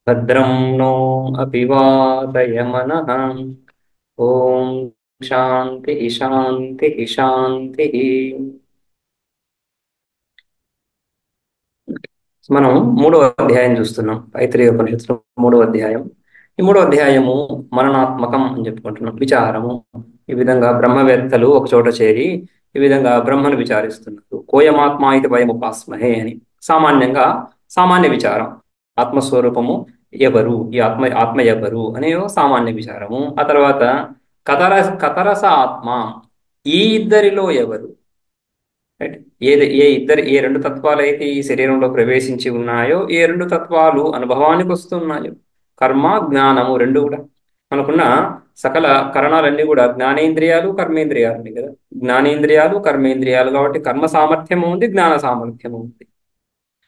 భద్రం नो अपि वातयमनः। ఓం శాంతి శాంతి శాంతి. మనం మూడవ అధ్యాయం చూస్తున్నాం. ఐత్రేయ ఉపనిషత్తులో మూడవ అధ్యాయం. ఈ మూడవ అధ్యాయము మననాత్మకం అని చెప్పుకుంటున్నాం. విచారము. ఈ విధంగా బ్రహ్మవేత్తలు ఒక చోట చేరి ఈ విధంగా బ్రహ్మను విచారిస్తున్నారు. కోయమాత్మా ఇది వయం ఉపాస్మహే అని సామాన్యంగా సామాన్య విచారం. ఆత్మస్వరూపము ఎవరు, ఈ ఆత్మ ఎవరు అనే సామాన్య విచారము. ఆ తర్వాత కతరస ఆత్మ, ఈ ఇద్దరిలో ఎవరు, రైట్? ఏ రెండు తత్వాలు అయితే ఈ శరీరంలో ప్రవేశించి ఉన్నాయో, ఏ రెండు తత్వాలు అనుభవానికి వస్తున్నాయో, కర్మ జ్ఞానము రెండు కూడా. మనకున్న సకల కరణాలన్నీ కూడా జ్ఞానేంద్రియాలు కర్మేంద్రియాలు ఉన్నాయి కదా. జ్ఞానేంద్రియాలు కర్మేంద్రియాలు కాబట్టి కర్మ సామర్థ్యము ఉంది, జ్ఞాన సామర్థ్యము ఉంది.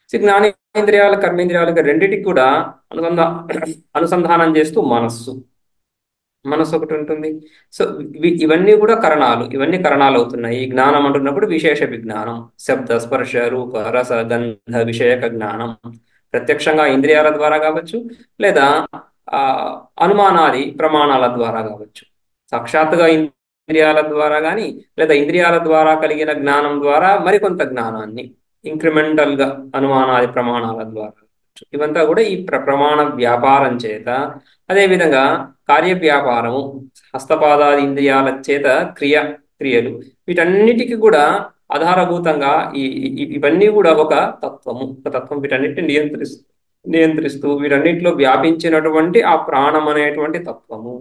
సో జ్ఞానేంద్రియాల కర్మేంద్రియాలు రెండింటికి కూడా అనుసంధా అనుసంధానం చేస్తూ మనస్సు ఒకటి ఉంటుంది. సో ఇవన్నీ కూడా కరణాలు, ఇవన్నీ కరణాలు అవుతున్నాయి. జ్ఞానం అంటున్నప్పుడు విశేష విజ్ఞానం, శబ్ద స్పర్శ రూప రస గంధ విషయక జ్ఞానం ప్రత్యక్షంగా ఇంద్రియాల ద్వారా కావచ్చు, లేదా ఆ అనుమానాది ప్రమాణాల ద్వారా కావచ్చు. సాక్షాత్తుగా ఇంద్రియాల ద్వారా కానీ, లేదా ఇంద్రియాల ద్వారా కలిగిన జ్ఞానం ద్వారా మరికొంత జ్ఞానాన్ని ఇంక్రిమెంటల్ గా అనుమానాది ప్రమాణాల ద్వారా. ఇవంతా కూడా ఈ ప్రమాణ వ్యాపారం చేత, అదేవిధంగా కార్యవ్యాపారము, హస్తపాదాది ఇంద్రియాల చేత క్రియలు, వీటన్నిటికీ కూడా ఆధారభూతంగా ఇవన్నీ కూడా ఒక తత్వం వీటన్నిటిని నియంత్రిస్తూ వీటన్నిటిలో వ్యాపించినటువంటి ఆ ప్రాణం అనేటువంటి తత్వము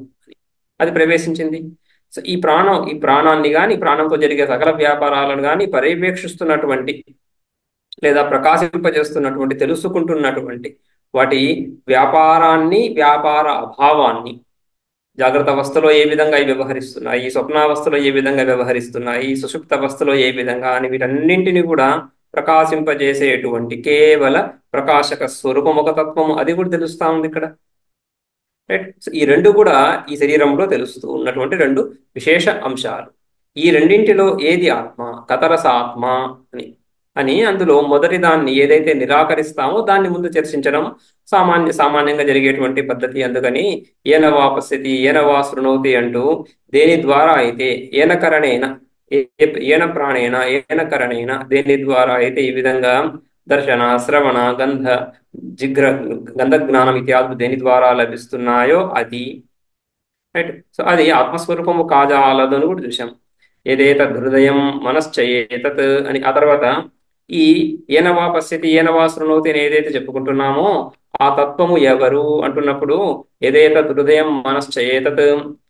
అది ప్రవేశించింది. సో ఈ ప్రాణాన్ని కానీ, ప్రాణంతో జరిగే సకల వ్యాపారాలను కానీ పర్యవేక్షిస్తున్నటువంటి, లేదా ప్రకాశింపజేస్తున్నటువంటి, తెలుసుకుంటున్నటువంటి వాటి వ్యాపారాన్ని, వ్యాపార అభావాన్ని, జాగ్రత్త అవస్థలో ఏ విధంగా అవి వ్యవహరిస్తున్నాయి, స్వప్నావస్థలో ఏ విధంగా వ్యవహరిస్తున్నాయి, సుషుప్త అవస్థలో ఏ విధంగా అని వీటన్నింటినీ కూడా ప్రకాశింపజేసేటువంటి కేవల ప్రకాశక స్వరూపం ఒక తత్వము, అది కూడా తెలుస్తా ఉంది ఇక్కడ, రైట్? ఈ రెండు కూడా ఈ శరీరంలో తెలుస్తూ ఉన్నటువంటి రెండు విశేష అంశాలు. ఈ రెండింటిలో ఏది ఆత్మ, కతరస ఆత్మ అని అందులో మొదటి దాన్ని ఏదైతే నిరాకరిస్తామో దాన్ని ముందు చర్చించడం సామాన్యంగా జరిగేటువంటి పద్ధతి. అందుకని ఏనవా పశ్యతి ఏనవా శృణోతి అంటూ దేని ద్వారా అయితే ఏన కరణేన ఏన ప్రాణేన ఏన కరణేన దేని ద్వారా అయితే ఈ విధంగా దర్శన శ్రవణ గంధ జ్ఞానం ఇత్యాదులు దేని ద్వారా లభిస్తున్నాయో అది, రైట్? సో అది ఆత్మస్వరూపము కాజాలదని కూడా చూసాం. ఏదైతే హృదయం మనశ్చయేతత్ అని. ఆ తర్వాత ఈ ఏనవా పశ్యతి ఏనవా శృణోతి అని ఏదైతే చెప్పుకుంటున్నామో ఆ తత్వము ఎవరు అంటున్నప్పుడు ఏదైతే హృదయం మనశ్చయేతత్,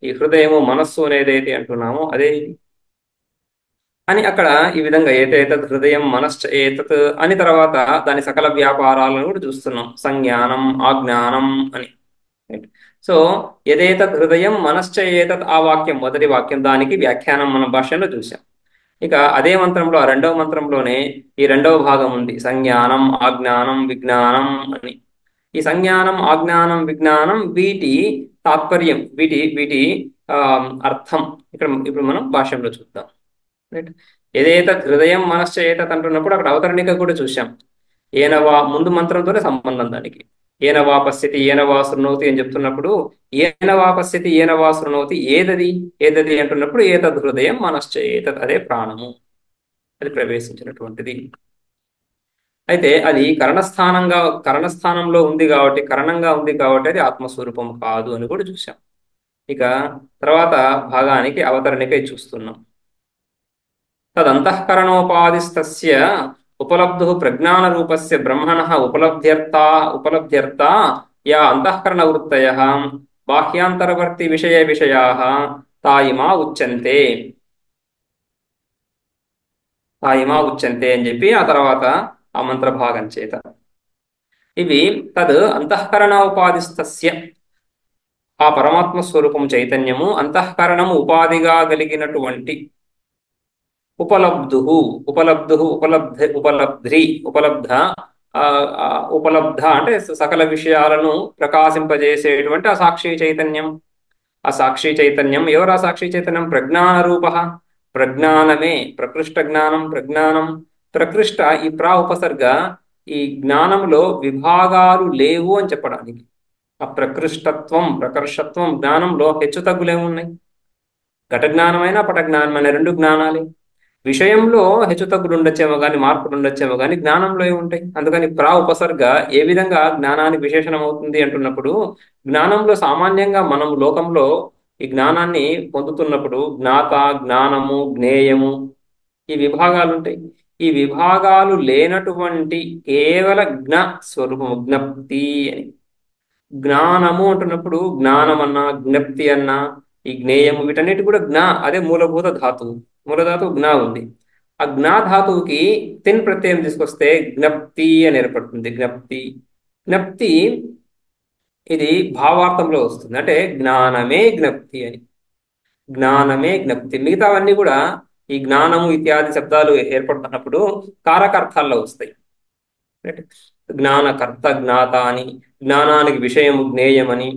ఈ హృదయము మనస్సు అనేదైతే అంటున్నామో అదే అని అక్కడ ఈ విధంగా ఏదైతే హృదయం మనశ్చయేతత్ అని తర్వాత దాని సకల వ్యాపారాలను కూడా చూస్తున్నాం. సంజ్ఞానం ఆజ్ఞానం అని. సో ఏదైతే హృదయం మనశ్చయేతత్ ఆ వాక్యం మొదటి వాక్యం, దానికి వ్యాఖ్యానం మన భాషలో చూసాం. ఇక అదే మంత్రంలో ఆ రెండవ మంత్రంలోనే ఈ రెండవ భాగం ఉంది, సంజ్ఞానం ఆజ్ఞానం విజ్ఞానం అని. ఈ సంజ్ఞానం ఆజ్ఞానం విజ్ఞానం వీటి తాత్పర్యం, వీటి అర్థం ఇప్పుడు మనం భాష్యంలో చూద్దాం, రైట్? ఏదైతే హృదయం మనశ్చయేతత్ అంటున్నప్పుడు అక్కడ అవతరణిక కూడా చూసాం. ఏనవా ముందు మంత్రంతోనే సంబంధం దానికి. ఏనవా పశ్యతి ఏనవా శృణోతి అని చెప్తున్నప్పుడు ఏనవా పశ్యతి ఏనవా శృణోతి ఏదది అంటున్నప్పుడు ఏతద్ హృదయం మనశ్చయేతత్, అదే ప్రాణము, అది ప్రవేశించినటువంటిది. అయితే అది కరణస్థానంలో ఉంది కాబట్టి, కరణంగా ఉంది కాబట్టి అది ఆత్మస్వరూపం కాదు అని కూడా చూసాం. ఇక తర్వాత భాగానికి అవతరణిక చూస్తున్నాం. తదంతఃకరణోపాదిస్తస్య ఉపలబ్ధు ప్రజ్ఞాన రూపస్య బ్రహ్మణః ఉపలబ్ధ్యర్థ యా అంతఃకరణ వృత్తయః బాహ్యాంతరవర్తి విషయాః తాయిమా ఉచ్యంతే అని చెప్పి ఆ తర్వాత ఆ మంత్ర భాగం చేత ఇవి తద్ అంతఃకరణ ఉపాదిస్తస్య, ఆ పరమాత్మ స్వరూపం చైతన్యము అంతఃకరణము ఉపాధిగా కలిగినటువంటి ఉపలబ్ధ అంటే సకల విషయాలను ప్రకాశింపజేసేటువంటి ఆ సాక్షి చైతన్యం. ఆ సాక్షి చైతన్యం ఎవరు? ఆ సాక్షి చైతన్యం ప్రజ్ఞాన రూప, ప్రజ్ఞానమే, ప్రకృష్ట జ్ఞానం, ప్రజ్ఞానం. ప్రకృష్ట ఈ ఉపసర్గ ఈ జ్ఞానంలో విభాగాలు లేవు అని చెప్పడానికి. ఆ ప్రకృష్టత్వం ప్రకర్షత్వం జ్ఞానంలో హెచ్చు తగ్గులేమున్నాయి? ఘట జ్ఞానమైన పట జ్ఞానమైన రెండు జ్ఞానాలే. విషయంలో హెచ్చుతగ్గులు ఉండొచ్చేమో కానీ మార్పులు ఉండొచ్చేమో కానీ జ్ఞానంలో ఏముంటాయి? అందుకని ఉపసర్గ ఏ విధంగా జ్ఞానానికి విశేషణం అవుతుంది అంటున్నప్పుడు, జ్ఞానంలో సామాన్యంగా మనం లోకంలో ఈ జ్ఞానాన్ని పొందుతున్నప్పుడు జ్ఞాత, జ్ఞానము, జ్ఞేయము ఈ విభాగాలు ఉంటాయి. ఈ విభాగాలు లేనటువంటి కేవల జ్ఞ స్వరూపము జ్ఞప్తి అని. జ్ఞానము అంటున్నప్పుడు జ్ఞానం అన్నా జ్ఞప్తి అన్నా ఈ జ్ఞేయము వీటన్నిటి కూడా అదే మూలభూత ధాతువు. మూలధాతువు జ్ఞా ఉంది. ఆ జ్ఞా ధాతువుకి తిన్ ప్రత్యయం తీసుకొస్తే జ్ఞప్తి అని ఏర్పడుతుంది. జ్ఞప్తి జ్ఞప్తి ఇది భావార్థంలో వస్తుంది. అంటే జ్ఞానమే జ్ఞప్తి అని. జ్ఞానమే జ్ఞప్తి. మిగతావన్నీ కూడా ఈ జ్ఞానము ఇత్యాది శబ్దాలు ఏర్పడుతున్నప్పుడు కారకార్థాల్లో వస్తాయి. రైట్. జ్ఞానకర్త జ్ఞాత అని, జ్ఞానానికి విషయము జ్ఞేయమని.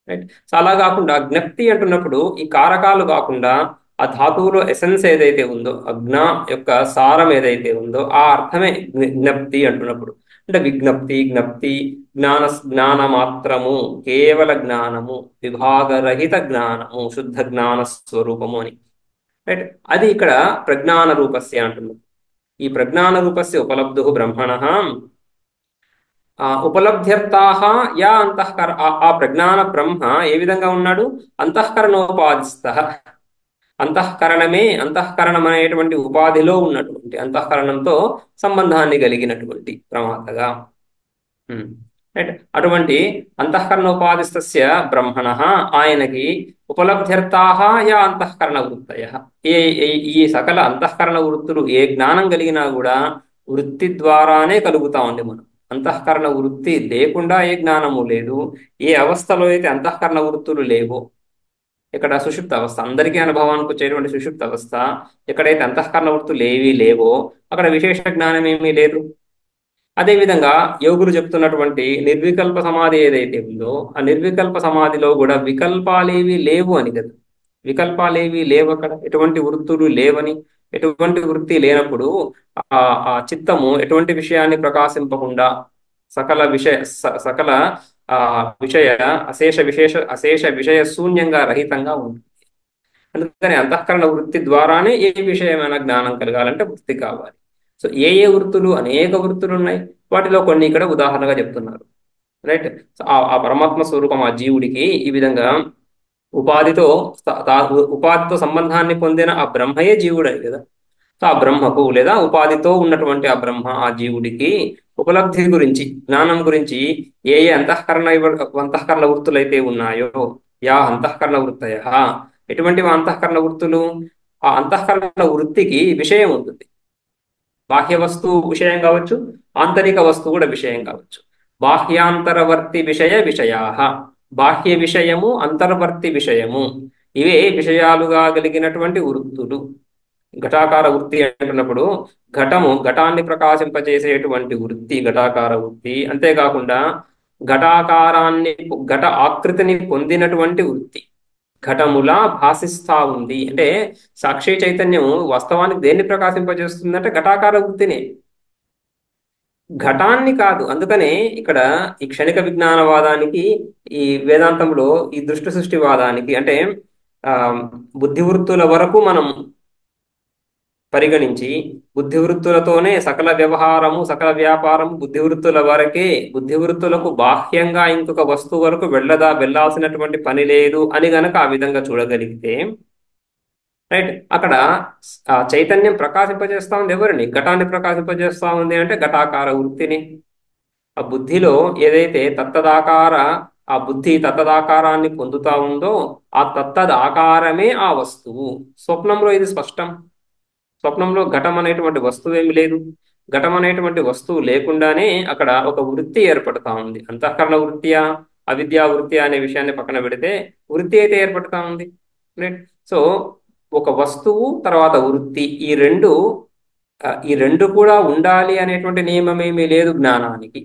రైట్. సో అలా కాకుండా జ్ఞప్తి అంటున్నప్పుడు ఈ కారకాలు కాకుండా ఆ ధాతువులో ఎసెన్స్ ఏదైతే ఉందో, ఆ యొక్క సారం ఏదైతే ఉందో ఆ అర్థమే జ్ఞప్తి అంటున్నప్పుడు. అంటే విజ్ఞప్తి, జ్ఞప్తి, జ్ఞాన మాత్రము, కేవల జ్ఞానము, విభాగరహిత జ్ఞానము, శుద్ధ జ్ఞాన స్వరూపము అని. రైట్. అది ఇక్కడ ప్రజ్ఞాన రూపస్య అంటున్నాం. ఈ ప్రజ్ఞాన రూపస్య ఉపలబ్ధు బ్రహ్మణ ఉపలబ్ధ్యర్థాహ యా ఆ ప్రజ్ఞాన బ్రహ్మ ఏ విధంగా ఉన్నాడు? అంతఃకరణోపాధిస్థ. అంతఃకరణం అనేటువంటి ఉపాధిలో ఉన్నటువంటి, అంతఃకరణంతో సంబంధాన్ని కలిగినటువంటి ప్రమాతగా. రైట్. అటువంటి అంతఃకరణోపాధిస్థస్య బ్రహ్మణ ఆయనకి ఉపలబ్ధ్యర్థాహ యా అంతఃకరణ వృత్తయ. ఈ సకల అంతఃకరణ వృత్తులు ఏ జ్ఞానం కలిగినా కూడా వృత్తి ద్వారానే కలుగుతా ఉంది మనం. అంతఃకరణ వృత్తి లేకుండా ఏ జ్ఞానము లేదు. ఏ అవస్థలో అయితే అంతఃకరణ వృత్తులు లేవో, ఇక్కడ సుషుప్త అవస్థ, అందరికీ అనుభవానికి వచ్చేటువంటి సుషుప్త అవస్థ, ఎక్కడైతే అంతఃకరణ వృత్తులు ఏవీ లేవో అక్కడ విశేష జ్ఞానం ఏమీ లేదు. అదేవిధంగా యోగులు చెప్తున్నటువంటి నిర్వికల్ప సమాధి ఏదైతే ఉందో ఆ నిర్వికల్ప సమాధిలో కూడా వికల్పాలేవి లేవు అని కదా. వికల్పాలేవి లేవు అక్కడ, ఎటువంటి వృత్తులు లేవని. ఎటువంటి వృత్తి లేనప్పుడు ఆ చిత్తము ఎటువంటి విషయాన్ని ప్రకాశింపకుండా సకల ఆ విషయ అశేష విషయ శూన్యంగా రహితంగా ఉంటుంది. అందుకని అంతఃకరణ వృత్తి ద్వారానే ఏ విషయమైన జ్ఞానం కలగాలంటే వృత్తి కావాలి. సో ఏ వృత్తులు, అనేక వృత్తులు ఉన్నాయి. వాటిలో కొన్ని ఇక్కడ ఉదాహరణగా చెప్తున్నారు. రైట్. సో ఆ పరమాత్మ స్వరూపం ఆ జీవుడికి ఈ విధంగా ఉపాధితో సంబంధాన్ని పొందిన ఆ బ్రహ్మయే జీవుడే కదా. సో ఆ బ్రహ్మకు లేదా ఉపాధితో ఉన్నటువంటి ఆ బ్రహ్మ ఆ జీవుడికి ఉపలబ్ధి గురించి, జ్ఞానం గురించి ఏ అంతఃకరణ వృత్తులైతే ఉన్నాయో, యా అంతఃకరణ వృత్తయ, ఎటువంటి అంతఃకరణ వృత్తులు? ఆ అంతఃకరణ వృత్తికి విషయం ఉంటుంది. బాహ్య వస్తువు విషయం కావచ్చు, ఆంతరిక వస్తువు కూడా విషయం కావచ్చు. బాహ్యాంతరవర్తి విషయా, బాహ్య విషయము, అంతర్వర్తి విషయము, ఇవే విషయాలుగా కలిగినటువంటి వృత్తులు. ఘటాకార వృత్తి అంటున్నప్పుడు ఘటాన్ని ప్రకాశింపజేసేటువంటి వృత్తి ఘటాకార వృత్తి. అంతేకాకుండా ఘట ఆకృతిని పొందినటువంటి వృత్తి ఘటములా భాషిస్తా ఉంది. అంటే సాక్షి చైతన్యం వాస్తవానికి దేన్ని ప్రకాశింపజేస్తుందంటే ఘటాకార వృత్తిని, ఘటాన్ని కాదు. అందుకనే ఇక్కడ ఈ క్షణిక విజ్ఞానవాదానికి, ఈ వేదాంతంలో ఈ దృష్టి సృష్టివాదానికి, అంటే బుద్ధి వృత్తుల వరకు మనం పరిగణించి బుద్ధి వృత్తులతోనే సకల వ్యవహారము, సకల వ్యాపారము బుద్ధి వృత్తుల వరకే, బుద్ధి వృత్తులకు బాహ్యంగా ఇంకొక వస్తువు వరకు వెళ్ళాల్సినటువంటి పని లేదు అని గనక ఆ విధంగా చూడగలిగితే, రైట్, అక్కడ చైతన్యం ప్రకాశింపజేస్తా ఉంది ఎవరిని? ఘటాన్ని ప్రకాశింపజేస్తా ఉంది. అంటే ఘటాకార వృత్తిని. ఆ బుద్ధిలో ఏదైతే ఆ బుద్ధి తత్తదాకారాన్ని పొందుతా ఉందో ఆ తత్తదాకారమే ఆ వస్తువు. స్వప్నంలో ఇది స్పష్టం. స్వప్నంలో ఘటం అనేటువంటి వస్తువు ఏమి లేదు. ఘటం అనేటువంటి వస్తువు లేకుండానే అక్కడ ఒక వృత్తి ఏర్పడతా ఉంది. అంతఃకరణ వృత్తియా, అవిద్యా వృత్తియా అనే విషయాన్ని పక్కన పెడితే వృత్తి అయితే ఏర్పడతా ఉంది. రైట్. సో ఒక వస్తువు తర్వాత వృత్తి, ఈ రెండు కూడా ఉండాలి అనేటువంటి నియమం ఏమీ లేదు జ్ఞానానికి.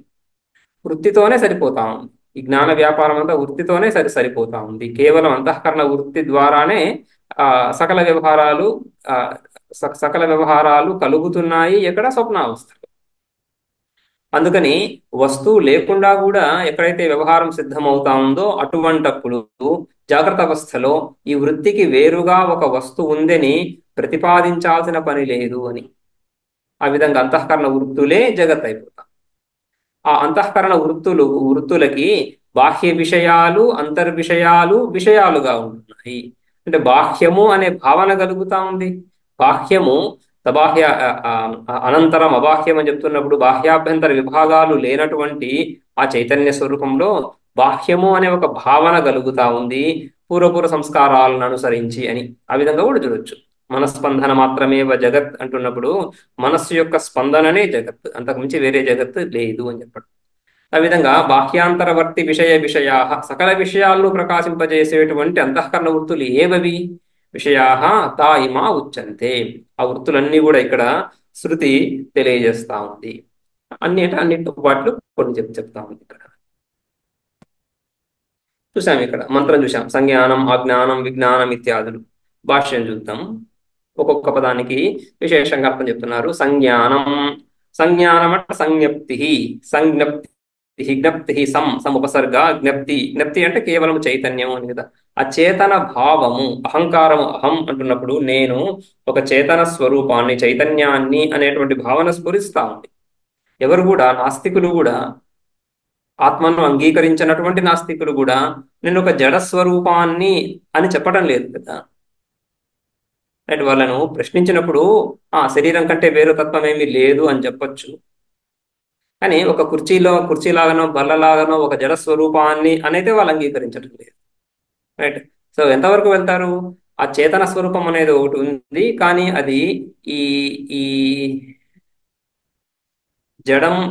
వృత్తితోనే సరిపోతా ఉంది. ఈ జ్ఞాన వ్యాపారం అంతా వృత్తితోనే సరిపోతా ఉంది. కేవలం అంతఃకరణ వృత్తి ద్వారానే సకల వ్యవహారాలు సకల వ్యవహారాలు కలుగుతున్నాయి. ఎక్కడ? స్వప్నావస్థలో. అందుకని వస్తువు లేకుండా కూడా ఎక్కడైతే వ్యవహారం సిద్ధమవుతా ఉందో అటువంటప్పుడు జాగ్రత్త అవస్థలో ఈ వృత్తికి వేరుగా ఒక వస్తువు ఉందని ప్రతిపాదించాల్సిన పని లేదు అని. ఆ విధంగా అంతఃకరణ వృత్తులే జగత్ అయిపోతాం. ఆ అంతఃకరణ వృత్తులకి బాహ్య విషయాలు అంతర్విషయాలు విషయాలుగా ఉంటున్నాయి. అంటే బాహ్యము అనే భావన కలుగుతా ఉంది. బాహ్యము సబాహ్య అనంతరం అబాహ్యం అని చెప్తున్నప్పుడు బాహ్యాభ్యంతర విభాగాలు లేనటువంటి ఆ చైతన్య స్వరూపంలో బాహ్యము అనే ఒక భావన కలుగుతా ఉంది పూర్వపూర్వ సంస్కారాలను అనుసరించి అని. ఆ విధంగా కూడా చూడొచ్చు. మనస్పందన మాత్రమే జగత్ అంటున్నప్పుడు మనస్సు యొక్క స్పందననే జగత్, అంతకుమించి వేరే జగత్ లేదు అని చెప్పడం. ఆ విధంగా బాహ్యాంతరవర్తి విషయా సకల విషయాలను ప్రకాశింపజేసేటువంటి అంతఃకరణ వృత్తులు ఏవవి? విషయా తా ఇమా ఉచ్యంతే. ఆ వృత్తులన్నీ కూడా ఇక్కడ శృతి తెలియజేస్తా ఉంది. అన్నిటితో పాటు కొన్ని చెప్తా ఉంది. ఇక్కడ చూసాం, ఇక్కడ మంత్రం చూసాం, సంజ్ఞానం అజ్ఞానం విజ్ఞానం ఇత్యాదులు. భాష్యం చూద్దాం. ఒక్కొక్క పదానికి విశేషంగా అర్థం చెప్తున్నారు. సంజ్ఞానం, సంజ్ఞానం అంటే సంజ్ఞప్తి, సంజ్ఞప్తి, జ్ఞప్తి, సముపసర్గ, జ్ఞప్తి. జ్ఞప్తి అంటే కేవలం చైతన్యం అని కదా. ఆ చేతన భావము, అహంకారము, అహం అంటున్నప్పుడు నేను ఒక చేతన స్వరూపాన్ని, చైతన్యాన్ని అనేటువంటి భావన స్ఫురిస్తా ఉంది. ఎవరు కూడా, నాస్తికులు కూడా, ఆత్మను అంగీకరించినటువంటి నాస్తికులు కూడా నేను ఒక జడ స్వరూపాన్ని అని చెప్పడం లేదు కదా. రైట్, వాళ్ళను ప్రశ్నించినప్పుడు శరీరం కంటే వేరు తత్వం ఏమీ లేదు అని చెప్పొచ్చు. కానీ ఒక కుర్చీలాగానో బల్లలాగానో ఒక జడ స్వరూపాన్ని అనైతే వాళ్ళు అంగీకరించడం లేదు. రైట్. సో ఎంతవరకు వెళ్తారు? ఆ చేతన స్వరూపం అనేది ఒకటి ఉంది, కానీ అది ఈ ఈ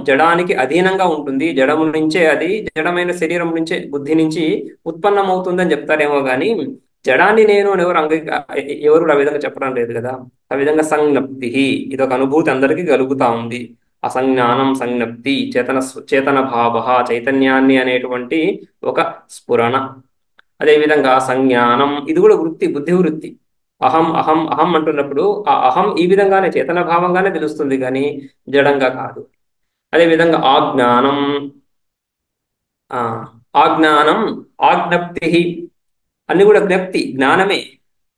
జడానికి అధీనంగా ఉంటుంది. జడము నుంచే, అది జడమైన శరీరం నుంచే, బుద్ధి నుంచి ఉత్పన్నం అవుతుందని చెప్తారేమో కానీ జడాన్ని నేను అని ఎవరు ఆ విధంగా చెప్పడం లేదు కదా. ఆ విధంగా సంజ్ఞప్తి, ఇదొక అనుభూతి అందరికీ కలుగుతా ఉంది. అసంజ్ఞానం సంజ్ఞప్తి, చేతన భావ, చైతన్యాన్ని అనేటువంటి ఒక స్ఫురణ. అదేవిధంగా సంజ్ఞానం, ఇది కూడా వృత్తి, బుద్ధి వృత్తి. అహం అహం అహం అంటున్నప్పుడు ఆ అహం ఈ విధంగానే చేతన భావంగానే తెలుస్తుంది, కానీ జడంగా కాదు. అదేవిధంగా ఆజ్ఞానం, ఆజ్ఞానం ఆజ్ఞప్తి, అన్ని కూడా జ్ఞప్తి, జ్ఞానమే.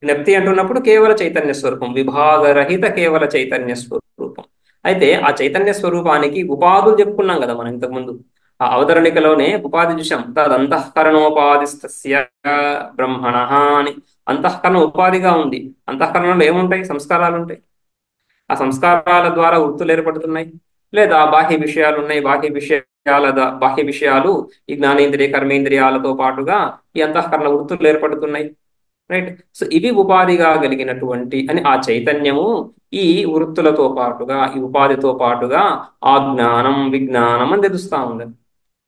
జ్ఞప్తి అంటున్నప్పుడు కేవల చైతన్య స్వరూపం, విభాగరహిత కేవల చైతన్య స్వరూపం. అయితే ఆ చైతన్య స్వరూపానికి ఉపాధులు చెప్పుకున్నాం కదా మనం ఇంతకుముందు. ఆ అవతరణికలోనే ఉపాధి చూసాం. తదంతఃకరణోపాధిస్తస్య బ్రహ్మణ అని. అంతఃకరణ ఉపాధిగా ఉంది. అంతఃకరణలో ఏముంటాయి? సంస్కారాలు ఉంటాయి. ఆ సంస్కారాల ద్వారా వృత్తులు ఏర్పడుతున్నాయి. లేదా బాహ్య విషయాలు ఉన్నాయి. బాహ్య విషయాలు ఈ జ్ఞానేంద్రియ కర్మేంద్రియాలతో పాటుగా ఈ అంతఃకరణ వృత్తులు ఏర్పడుతున్నాయి. రైట్. సో ఇవి ఉపాధిగా కలిగినటువంటి అని ఆ చైతన్యము ఈ వృత్తులతో పాటుగా, ఈ ఉపాధితో పాటుగా ఆ జ్ఞానం విజ్ఞానం అని తెలుస్తా ఉంది.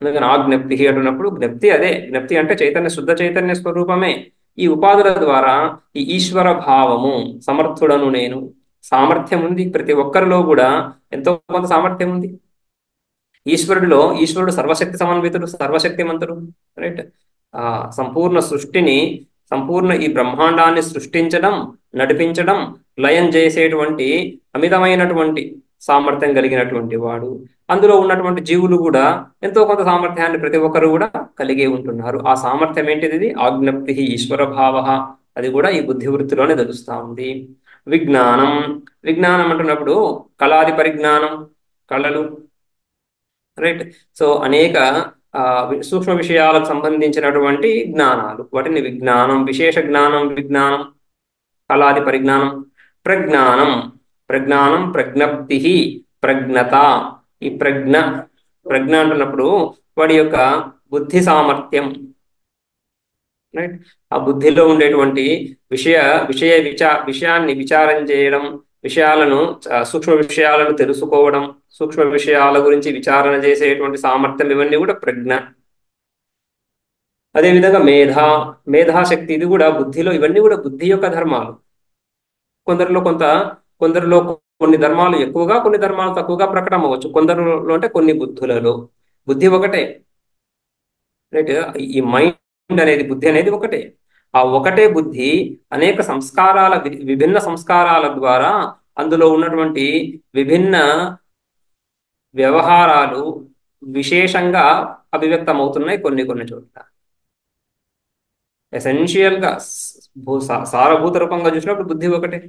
అందుకని ఆ జ్ఞప్తి అంటున్నప్పుడు జ్ఞప్తి అదే. జ్ఞప్తి అంటే చైతన్య, శుద్ధ చైతన్య స్వరూపమే. ఈ ఉపాధుల ద్వారా ఈ ఈశ్వర భావము, సమర్థుడను నేను, సామర్థ్యం ఉంది. ప్రతి ఒక్కరిలో కూడా ఎంతో కొంత సామర్థ్యం ఉంది. ఈశ్వరుడు సర్వశక్తి సమన్వితుడు, సర్వశక్తిమంతుడు. రైట్. సంపూర్ణ సృష్టిని, సంపూర్ణ ఈ బ్రహ్మాండాన్ని సృష్టించడం, నడిపించడం, లయం చేసేటువంటి అమితమైనటువంటి సామర్థ్యం కలిగినటువంటి వాడు. అందులో ఉన్నటువంటి జీవులు కూడా ఎంతో కొంత సామర్థ్యాన్ని ప్రతి ఒక్కరు కూడా కలిగి ఉంటున్నారు. ఆ సామర్థ్యం ఏంటిది? ఆజ్ఞప్తి, ఈశ్వర భావ. అది కూడా ఈ బుద్ధి వృత్తిలోనే తెలుస్తా ఉంది. విజ్ఞానం, విజ్ఞానం అంటున్నప్పుడు కళాది పరిజ్ఞానం, కళలు. రైట్. సో అనేక సూక్ష్మ విషయాలకు సంబంధించినటువంటి జ్ఞానాలు, వాటిని విజ్ఞానం, విశేష జ్ఞానం, విజ్ఞానం, కళాది పరిజ్ఞానం. ప్రజ్ఞానం, ప్రజ్ఞప్తి, ప్రజ్ఞత. ఈ ప్రజ్ఞ అంటున్నప్పుడు వాడి యొక్క బుద్ధి సామర్థ్యం. రైట్. ఆ బుద్ధిలో ఉండేటువంటి విషయాన్ని విచారం చేయడం, సూక్ష్మ విషయాలను తెలుసుకోవడం, సూక్ష్మ విషయాల గురించి విచారణ చేసేటువంటి సామర్థ్యం, ఇవన్నీ కూడా ప్రజ్ఞ. అదేవిధంగా మేధాశక్తి, ఇది కూడా బుద్ధిలో, ఇవన్నీ కూడా బుద్ధి యొక్క ధర్మాలు. కొందరిలో కొన్ని ధర్మాలు ఎక్కువగా, కొన్ని ధర్మాలు తక్కువగా ప్రకటన అవ్వచ్చు. కొందరిలో అంటే కొన్ని బుద్ధులలో బుద్ధి ఒకటే. రైట్. ఈ మైండ్ అనేది, బుద్ధి అనేది ఒకటే. ఆ ఒకటే బుద్ధి అనేక విభిన్న సంస్కారాల ద్వారా అందులో ఉన్నటువంటి విభిన్న వ్యవహారాలు విశేషంగా అభివ్యక్తమవుతున్నాయి కొన్ని కొన్ని చోట్ల. ఎసెన్షియల్గా సారభూత రూపంగా చూసినప్పుడు బుద్ధి ఒకటే.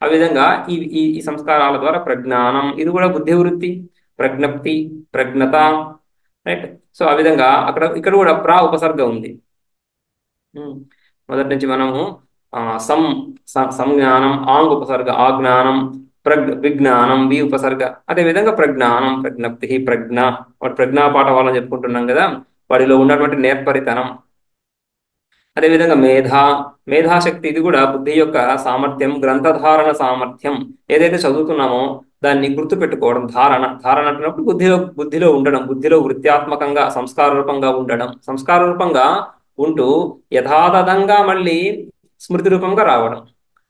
ఆ విధంగా ఈ ఈ ఈ సంస్కారాల ద్వారా ప్రజ్ఞానం, ఇది కూడా బుద్ధి వృత్తి. ప్రజ్ఞప్తి, ప్రజ్ఞత, రైట్. సో ఆ విధంగా ఇక్కడ కూడా ఉపసర్గ ఉంది. మొదటి నుంచి మనము సం సంజ్ఞానం, ఆంగ్ ఉపసర్గ, ఆజ్ఞానం, విజ్ఞానం, వి ఉపసర్గ. అదేవిధంగా ప్రజ్ఞానం, ప్రజ్ఞప్తి, ప్రజ్ఞ. వాడు ప్రజ్ఞా పాఠవాలని చెప్పుకుంటున్నాం కదా, వాడిలో ఉన్నటువంటి నేర్పరితనం. అదేవిధంగా మేధాశక్తి, ఇది కూడా బుద్ధి యొక్క సామర్థ్యం, గ్రంథధారణ సామర్థ్యం. ఏదైతే చదువుతున్నామో దాన్ని గుర్తుపెట్టుకోవడం, ధారణ అంటున్నప్పుడు బుద్ధిలో ఉండడం, బుద్ధిలో వృత్యాత్మకంగా సంస్కార రూపంగా ఉండడం, సంస్కార రూపంగా ఉంటూ యథాతథంగా మళ్ళీ స్మృతి రూపంగా రావడం.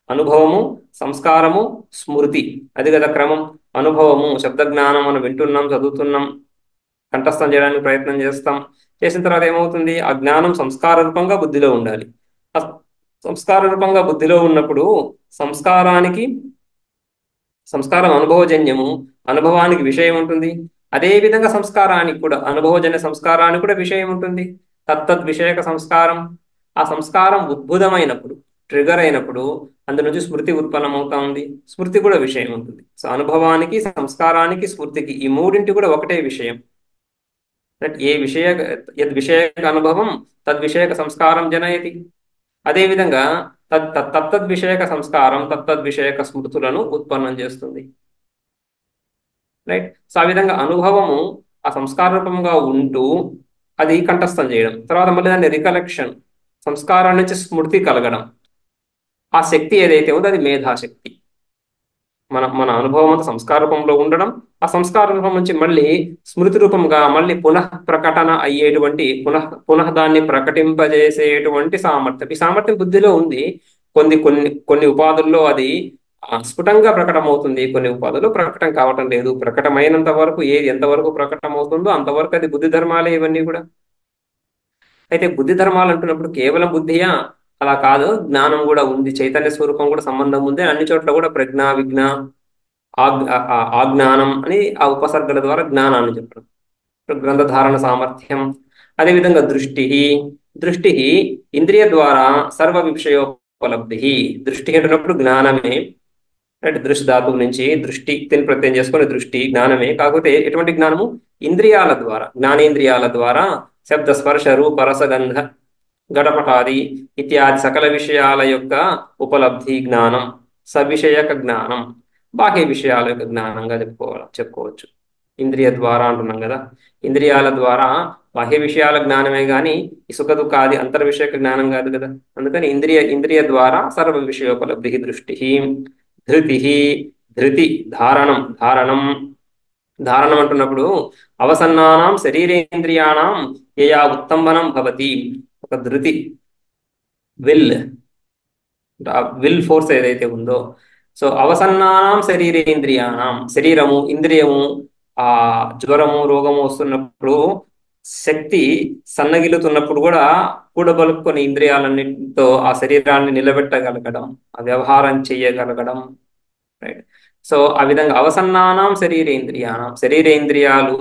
అనుభవము, సంస్కారము, స్మృతి, అది కదా క్రమం. అనుభవము, శబ్దజ్ఞానం, మనం వింటున్నాం, చదువుతున్నాం, కంఠస్థం చేయడానికి ప్రయత్నం చేస్తాం. చేసిన తర్వాత ఏమవుతుంది? ఆ జ్ఞానం సంస్కార రూపంగా బుద్ధిలో ఉండాలి. ఆ సంస్కార రూపంగా బుద్ధిలో ఉన్నప్పుడు సంస్కారం అనుభవజన్యము, అనుభవానికి విషయం ఉంటుంది. అదే విధంగా సంస్కారానికి కూడా, అనుభవజన్య సంస్కారానికి కూడా విషయం ఉంటుంది. తత్తద్ విషయక సంస్కారం. ఆ సంస్కారం ఉద్భుతమైనప్పుడు, ట్రిగర్ అయినప్పుడు అందు నుంచి స్మృతి ఉత్పన్నమవుతా ఉంది. స్మృతి కూడా విషయం ఉంటుంది. సో అనుభవానికి, సంస్కారానికి, స్మృతికి, ఈ మూడింటి కూడా ఒకటే విషయం. యద్ విషయక అనుభవం తద్విషయక సంస్కారం జనయతి. అదేవిధంగా తత్తద్విషయక సంస్కారం తత్తద్విషయక స్మృతులను ఉత్పన్నం చేస్తుంది, రైట్. సో ఆ విధంగా అనుభవము ఆ సంస్కార రూపంగా ఉంటూ అది కంఠస్థం చేయడం, తర్వాత మళ్ళీ దాన్ని రికలెక్షన్, సంస్కారం నుంచి స్మృతి కలగడం. ఆ శక్తి ఏదైతే ఉందో అది మేధాశక్తి. మన అనుభవం అంతా సంస్కార రూపంలో ఉండడం, ఆ సంస్కార రూపం నుంచి మళ్ళీ స్మృతి రూపంగా మళ్ళీ పునః ప్రకటన అయ్యేటువంటి, పునః దాన్ని ప్రకటింపజేసేటువంటి సామర్థ్యం. ఈ సామర్థ్యం బుద్ధిలో ఉంది. కొన్ని కొన్ని కొన్ని ఉపాధుల్లో అది స్ఫుటంగా ప్రకటమవుతుంది, కొన్ని ఉపాధుల్లో ప్రకటన కావటం లేదు. ప్రకటమైనంత వరకు ఏది ఎంతవరకు ప్రకటమవుతుందో అంతవరకు అది బుద్ధి ధర్మాలే ఇవన్నీ కూడా. అయితే బుద్ధి ధర్మాలు అంటున్నప్పుడు కేవలం బుద్ధియా? అలా కాదు, జ్ఞానం కూడా ఉంది, చైతన్య స్వరూపం కూడా సంబంధం ఉంది. అన్ని చోట్ల కూడా ప్రజ్ఞ, విజ్ఞ, ఆజ్ఞానం అని ఆ ఉపసర్గల ద్వారా జ్ఞానాన్ని చెప్పడం. గ్రంథధారణ సామర్థ్యం. అదేవిధంగా దృష్టి ఇంద్రియ ద్వారా సర్వ విషయోపలబ్ధి. దృష్టి అంటున్నప్పుడు జ్ఞానమే, అంటే దృష్టి ధాతువు నుంచి దృష్టి తిని ప్రత్యయం చేసుకుని దృష్టి జ్ఞానమే. కాకపోతే ఎటువంటి జ్ఞానము? ఇంద్రియాల ద్వారా, జ్ఞానేంద్రియాల ద్వారా శబ్ద, స్పర్శ, రూప, రసగంధ, ఘటపటాది ఇత్యాది సకల విషయాల యొక్క ఉపలబ్ధి జ్ఞానం, సవిషయక జ్ఞానం, బాహ్య విషయాల యొక్క జ్ఞానంగా చెప్పుకోవచ్చు. ఇంద్రియ ద్వారా అంటున్నాం కదా, ఇంద్రియాల ద్వారా బాహ్య విషయాల జ్ఞానమే కానీ ఈ సుఖ దుఃఖాది అంతర్విషయక జ్ఞానం కాదు కదా. అందుకని ఇంద్రియ ద్వారా సర్వ విషయోపలబ్ధి. ధృతి ధారణం అంటున్నప్పుడు అవసన్నానాం శరీరేంద్రియాణం యయా ఉత్తంబనం భవతి. ఒక ధృతి, విల్ ఫోర్స్ ఏదైతే ఉందో, సో అవసన్నానాం శరీరేంద్రియాణం, శరీరము, ఇంద్రియము, ఆ జ్వరము, రోగము వస్తున్నప్పుడు, శక్తి సన్నగిలుతున్నప్పుడు కూడా కూడబలుపుకొని ఇంద్రియాలన్నింటితో ఆ శరీరాన్ని నిలబెట్టగలగడం, ఆ వ్యవహారం చేయగలగడం, రైట్. సో ఆ విధంగా అవసన్నానాం శరీరేంద్రియాలు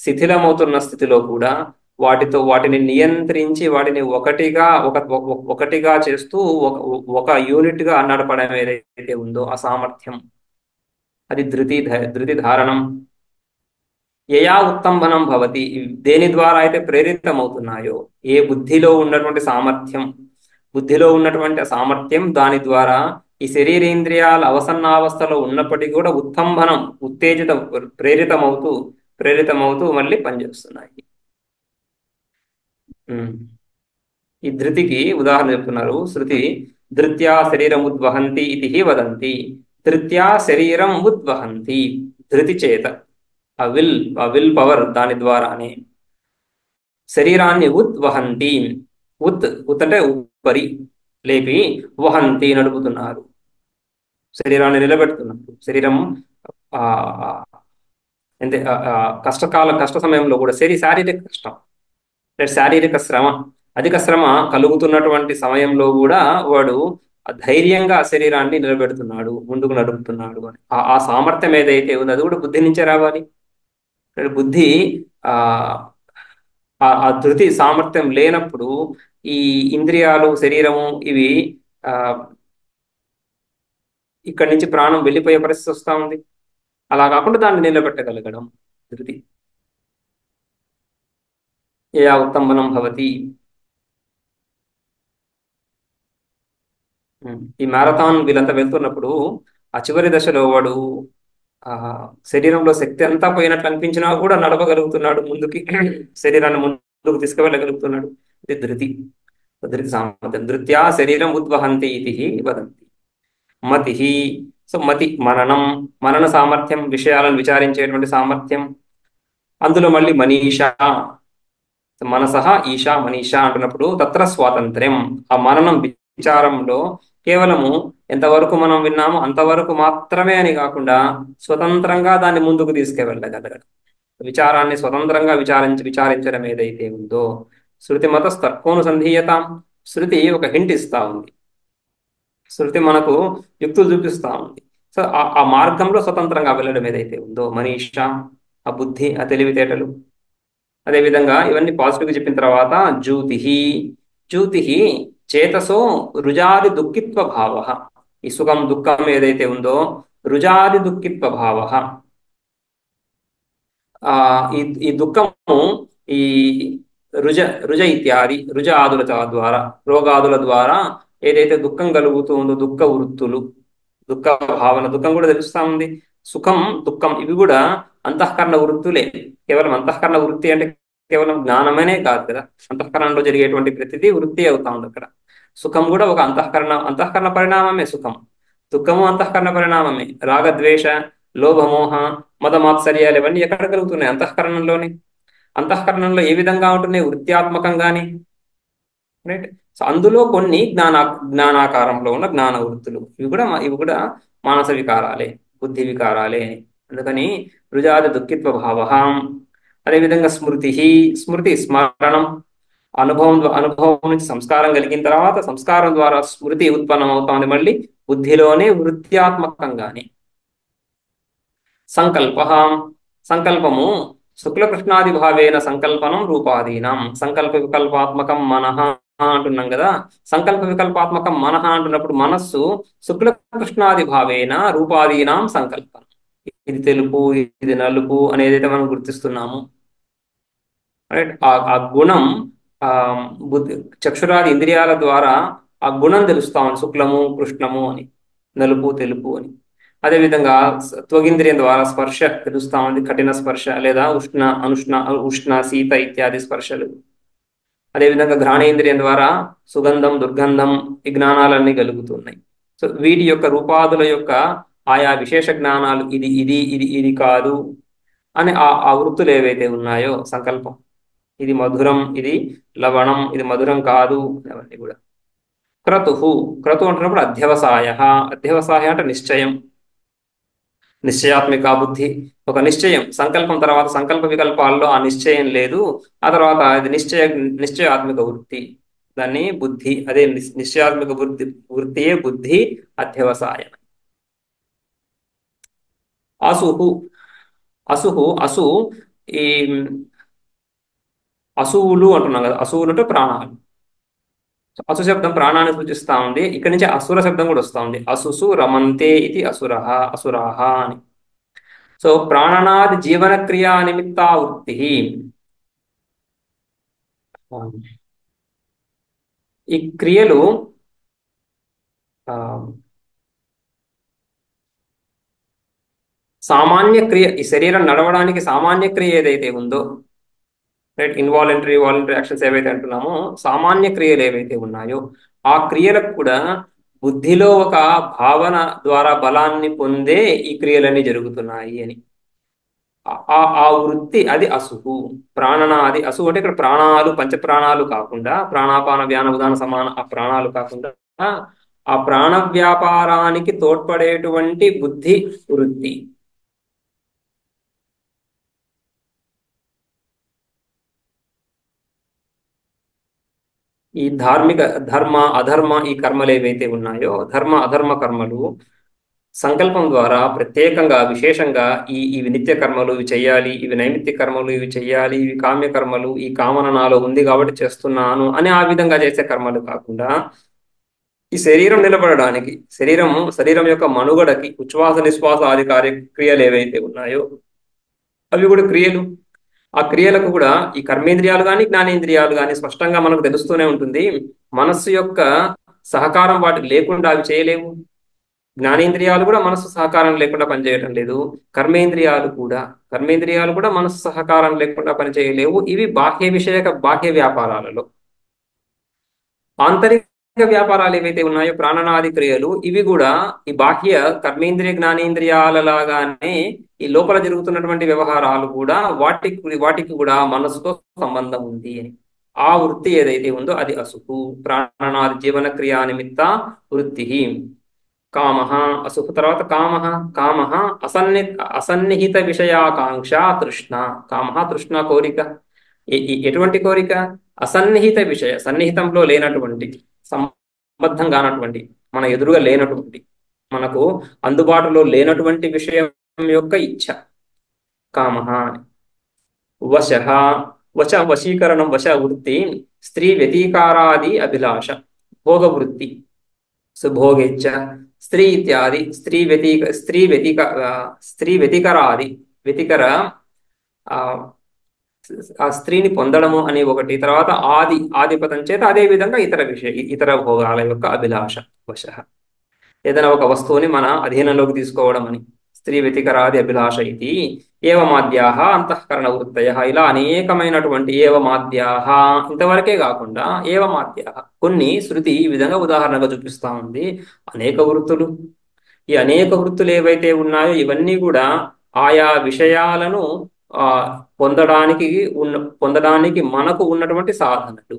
శిథిలమవుతున్న స్థితిలో కూడా వాటిని నియంత్రించి వాటిని ఒకటిగా చేస్తూ ఒక యూనిట్ గా నడపడం ఏదైతే ఉందో ఆ సామర్థ్యం, అది ధృతి ధారణం. యయా ఉత్తంబనం భవతి. దేని ద్వారా అయితే ప్రేరితమవుతున్నాయో, ఏ బుద్ధిలో ఉన్నటువంటి సామర్థ్యం దాని ద్వారా ఈ శరీరేంద్రియాల అవసన్నావస్థలో ఉన్నప్పటికీ కూడా ఉత్తంబనం, ప్రేరితమవుతూ మళ్ళీ పనిచేస్తున్నాయి. ఈ ధృతికి ఉదాహరణ చెప్తున్నారు శృతి. ధృత్యా శరీరం ఉద్వహంతి ఇది వదంతి. ధృత్యా శరీరం ఉద్వహంతి, ధృతి చేత, ఆ విల్ పవర్, దాని ద్వారానే శరీరాన్ని ఉద్వహంతి. ఉత్ అంటే ఉపరి లేపి, వహంతి నడుపుతున్నారు, శరీరాన్ని నిలబెడుతున్నారు. శరీరం అంటే కష్ట సమయంలో కూడా శారీరక కష్టం, శారీరక శ్రమ, అధిక శ్రమ కలుగుతున్నటువంటి సమయంలో కూడా వాడు ధైర్యంగా ఆ శరీరాన్ని నిలబెడుతున్నాడు, ముందుకు నడుపుతున్నాడు అని ఆ సామర్థ్యం ఏదైతే ఉందో అది కూడా బుద్ధి నుంచే రావాలి. బుద్ధి ఆ ఆ ధృతి సామర్థ్యం లేనప్పుడు ఈ ఇంద్రియాలు, శరీరము ఇవి ఆ ఇక్కడి నుంచి ప్రాణం వెళ్ళిపోయే పరిస్థితి వస్తూ ఉంది. అలా కాకుండా దాన్ని నిలబెట్టగలగడం ధృతి. యా ఉత్తంబనం భవతి. ఈ మ్యారథాన్ వీళ్ళంతా వెళ్తున్నప్పుడు ఆ చివరి దశలో వాడు ఆ శరీరంలో శక్తి అంతా పోయినట్లు అనిపించినా కూడా నడపగలుగుతున్నాడు ముందుకి, శరీరాన్ని ముందుకు తీసుకువెళ్ళగలుగుతున్నాడు. ఇది ధృతి. ధృతి సామర్థ్యం. ధృత్యా శరీరం ఉద్వహంతి ఇది వదంతి. మతి. సో మతి మననం, మనన సామర్థ్యం, విషయాలను విచారించేటువంటి సామర్థ్యం. అందులో మళ్ళీ మనీష, మనసహ ఈశా మనీషా అంటున్నప్పుడు తత్ర స్వాతంత్ర్యం. ఆ మననం విచారంలో కేవలము ఎంతవరకు మనం విన్నామో అంతవరకు మాత్రమే అని కాకుండా స్వతంత్రంగా దాన్ని ముందుకు తీసుకువెళ్ళగలగడం. విచారాన్ని స్వతంత్రంగా విచారించడం ఏదైతే ఉందో శృతి మత తర్కోనుసంధీయత. శృతి ఒక హింట్ ఇస్తా ఉంది, శృతి మనకు యుక్తులు చూపిస్తా ఉంది. సో ఆ మార్గంలో స్వతంత్రంగా వెళ్ళడం ఏదైతే ఉందో మనీష, ఆ బుద్ధి, ఆ తెలివితేటలు. అదేవిధంగా ఇవన్నీ పాజిటివ్గా చెప్పిన తర్వాత జ్యూతి. జ్యూతి చేతసో రుజాది దుఃఖిత్వ భావ. ఈ సుఖం దుఃఖం ఏదైతే ఉందో రుజాది దుఃఖిత్వ భావ. ఆ ఈ ఈ దుఃఖము ఈ రుజ రుజ ఇత్యాది రుజ ఆదుల ద్వారా, రోగాదుల ద్వారా ఏదైతే దుఃఖం కలుగుతూ ఉందో దుఃఖ వృత్తులు, దుఃఖ భావన, దుఃఖం కూడా తెలుస్తా ఉంది. సుఖం దుఃఖం ఇవి కూడా అంతఃకరణ వృత్తులే. కేవలం అంతఃకరణ వృత్తి అంటే కేవలం జ్ఞానమనే కాదు కదా, అంతఃకరణలో జరిగేటువంటి ప్రతిదీ వృత్తి అవుతా ఉంది అక్కడ. సుఖం కూడా ఒక అంతఃకరణ పరిణామమే సుఖం. దుఃఖము అంతఃకరణ పరిణామమే. రాగద్వేష, లోభమోహ, మద మాత్సర్యాలు ఇవన్నీ ఎక్కడ కలుగుతున్నాయి? అంతఃకరణంలోనే. అంతఃకరణంలో ఏ విధంగా ఉంటున్నాయి? వృత్త్యాత్మకంగానే. రైట్. సో అందులో కొన్ని జ్ఞానాకారంలో ఉన్న జ్ఞాన వృత్తులు, ఇవి కూడా మానస వికారాలే, బుద్ధి వికారాలే. అందుకని రుజాది దుఃఖిత్వ భావ. అదేవిధంగా స్మృతి. స్మృతి స్మరణం, అనుభవం నుంచి సంస్కారం కలిగిన తర్వాత సంస్కారం ద్వారా స్మృతి ఉత్పన్నం అవుతుంది మళ్ళీ బుద్ధిలోనే వృత్త్యాత్మకంగానే. సంకల్ప. సంకల్పము శుక్లకృష్ణాది భావేన సంకల్పనం రూపాదీనం. సంకల్ప వికల్పాత్మకం మనః అంటున్నాం కదా. సంకల్ప వికల్పాత్మకం మనః అంటున్నప్పుడు మనస్సు శుక్లకృష్ణాది భావేన రూపాదీనాం సంకల్పం. ఇది తెలుపు, ఇది నలుపు అనేదైతే మనం గుర్తిస్తున్నాము, రైట్. ఆ గుణం ఆ బుద్ధి చక్షురాది ఇంద్రియాల ద్వారా ఆ గుణం తెలుస్తా ఉంది, శుక్లము కృష్ణము అని, నలుపు తెలుపు అని. అదేవిధంగా త్వగింద్రియం ద్వారా స్పర్శ తెలుస్తా ఉంది, కఠిన స్పర్శ లేదా ఉష్ణ అనుష్ణ, ఉష్ణ శీత ఇత్యాది స్పర్శలు. అదేవిధంగా ఘ్రాణేంద్రియం ద్వారా సుగంధం దుర్గంధం ఈ జ్ఞానాలన్నీ కలుగుతున్నాయి. సో వీటి యొక్క రూపాదుల యొక్క ఆయా విశేష జ్ఞానాలు, ఇది ఇది ఇది ఇది కాదు అని ఆ వృత్తులు ఏవైతే ఉన్నాయో సంకల్పం, ఇది మధురం, ఇది లవణం, ఇది మధురం కాదు, అవన్నీ కూడా. క్రతు. క్రతు అంటున్నప్పుడు అధ్యవసాయ. అధ్యవసాయ అంటే నిశ్చయం, నిశ్చయాత్మిక బుద్ధి. ఒక నిశ్చయం, సంకల్పం తర్వాత సంకల్ప వికల్పాల్లో ఆ నిశ్చయం లేదు, ఆ తర్వాత ఇది నిశ్చయాత్మిక వృత్తి, దాన్ని బుద్ధి. అదే నిశ్చయాత్మిక వృత్తియే బుద్ధి, అధ్యవసాయం. అసుహు. అసు ఈ అసువులు అంటున్నాం కదా, అసువులు అంటే ప్రాణాలు. అసు శబ్దం ప్రాణాన్ని సూచిస్తా ఉంది. ఇక్కడి నుంచి అసుర శబ్దం కూడా వస్తా ఉంది. అసుసు రమంతే ఇది అసురః, అసురాః అని. సో ప్రాణనాది జీవన క్రియా నిమిత్తా వృత్తి. ఈ క్రియలు సామాన్య క్రియ, ఈ శరీరం నడవడానికి సామాన్య క్రియ ఏదైతే ఉందో, రైట్, ఇన్వాలంటరీ వాలంటరీ యాక్షన్స్ ఏవైతే అంటున్నామో, సామాన్య క్రియలు ఏవైతే ఉన్నాయో ఆ క్రియలకు కూడా బుద్ధిలో ఒక భావన ద్వారా బలాన్ని పొందే ఈ క్రియలన్నీ జరుగుతున్నాయి అని. ఆ వృత్తి అది అసుహు. ప్రాణనాది అసుహు అంటే ఇక్కడ ప్రాణాలు, పంచప్రాణాలు కాకుండా, ప్రాణాపాన వ్యాన ఉదాన సమాన ఆ ప్రాణాలు కాకుండా ఆ ప్రాణ వ్యాపారానికి తోడ్పడేటువంటి బుద్ధి వృత్తి. ఈ ధార్మిక ధర్మ అధర్మ ఈ కర్మలు ఏవైతే ఉన్నాయో ధర్మ అధర్మ కర్మలు సంకల్పం ద్వారా ప్రత్యేకంగా విశేషంగా ఇవి నిత్య కర్మలు ఇవి చెయ్యాలి, ఇవి నైమిత్తిక కర్మలు ఇవి చెయ్యాలి, ఇవి కామ్య కర్మలు, ఈ కామన నాలో ఉంది కాబట్టి చేస్తున్నాను అని ఆ విధంగా చేసే కర్మలు కాకుండా ఈ శరీరం నిలబడడానికి శరీరం యొక్క మనుగడకి ఉచ్ఛ్వాస నిశ్వాస ఆది క్రియలు ఏవైతే ఉన్నాయో అవి కూడా క్రియలు. ఆ క్రియలకు కూడా ఈ కర్మేంద్రియాలు కానీ జ్ఞానేంద్రియాలు కానీ స్పష్టంగా మనకు తెలుస్తూనే ఉంటుంది. మనస్సు యొక్క సహకారం వాటికి లేకుండా అవి చేయలేవు. జ్ఞానేంద్రియాలు కూడా మనస్సు సహకారం లేకుండా పనిచేయడం లేదు. కర్మేంద్రియాలు కూడా మనస్సు సహకారం లేకుండా పనిచేయలేవు. ఇవి బాహ్య వ్యాపారాలలో. ఆంతరిక వ్యాపారాలు ఏవైతే ఉన్నాయో ప్రాణనాది క్రియలు ఇవి కూడా ఈ బాహ్య కర్మేంద్రియ జ్ఞానేంద్రియాలలాగానే ఈ లోపల జరుగుతున్నటువంటి వ్యవహారాలు కూడా వాటికి కూడా మనసుతో సంబంధం ఉంది అని. ఆ వృత్తి ఏదైతే ఉందో అది అసుకు. ప్రాణనాది జీవన క్రియా నిమిత్త వృత్తి. కామః అసుకు. తర్వాత కామః అసన్నిహిత విషయాకాంక్ష తృష్ణ. కామః తృష్ణ కోరిక. ఎటువంటి కోరిక? అసన్నిహిత విషయ, సన్నిహితంలో లేనటువంటి, సంబద్ధం కానటువంటి, మన ఎదురుగా లేనటువంటి, మనకు అందుబాటులో లేనటువంటి విషయం యొక్క ఇచ్ఛ కామః. వశీకరణం వృత్తి స్త్రీ వ్యతికారాది అభిలాష. భోగ వృత్తి సుభోగేచ్ఛ స్త్రీ ఇత్యాది స్త్రీ వ్యతికర ఆ స్త్రీని పొందడము అని ఒకటి. తర్వాత ఆదిపదం చేత అదే విధంగా ఇతర భోగాల యొక్క అభిలాష. వశ ఏదైనా ఒక వస్తువుని మన అధీనంలోకి తీసుకోవడం అని. స్త్రీ వ్యతికరాది అభిలాష ఇది. ఏవమాద్యాహ అంతఃకరణ వృత్తయ. ఇలా అనేకమైనటువంటి ఏవమాద్యాహ, ఇంతవరకే కాకుండా ఏవమాద్యాహ కొన్ని శృతి ఈ విధంగా ఉదాహరణగా చూపిస్తా ఉంది. అనేక వృత్తులు. ఈ అనేక వృత్తులు ఏవైతే ఉన్నాయో ఇవన్నీ కూడా ఆయా విషయాలను పొందడానికి మనకు ఉన్నటువంటి సాధనలు.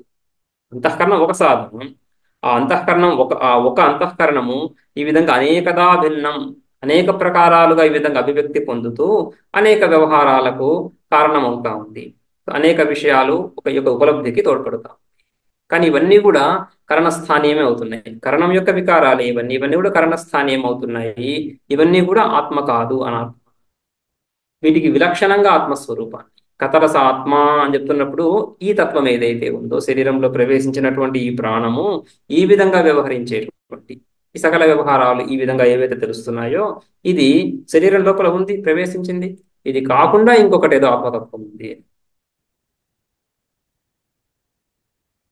అంతఃకరణం ఒక సాధనం. ఆ అంతఃకరణం ఒక అంతఃకరణము ఈ విధంగా అనేకదా భిన్నం, అనేక ప్రకారాలుగా ఈ విధంగా అభివ్యక్తి పొందుతూ అనేక వ్యవహారాలకు కారణమవుతా ఉంది. అనేక విషయాలు యొక్క ఉపలబ్ధికి తోడ్పడతాం. కానీ ఇవన్నీ కూడా కరణస్థానీయమే అవుతున్నాయి. కరణం యొక్క వికారాలు ఇవన్నీ కూడా కరణస్థానీయం అవుతున్నాయి. ఇవన్నీ కూడా ఆత్మ కాదు, అనాత్మ. వీటికి విలక్షణంగా ఆత్మస్వరూపాన్ని కతరస ఆత్మ అని చెప్తున్నప్పుడు ఈ తత్వం ఏదైతే ఉందో శరీరంలో ప్రవేశించినటువంటి ఈ ప్రాణము ఈ విధంగా వ్యవహరించేటువంటి ఈ సకల వ్యవహారాలు ఈ విధంగా ఏవైతే తెలుస్తున్నాయో ఇది శరీరం లోపల ఉంది, ప్రవేశించింది. ఇది కాకుండా ఇంకొకటి ఏదో ఆత్మతత్వం ఉంది.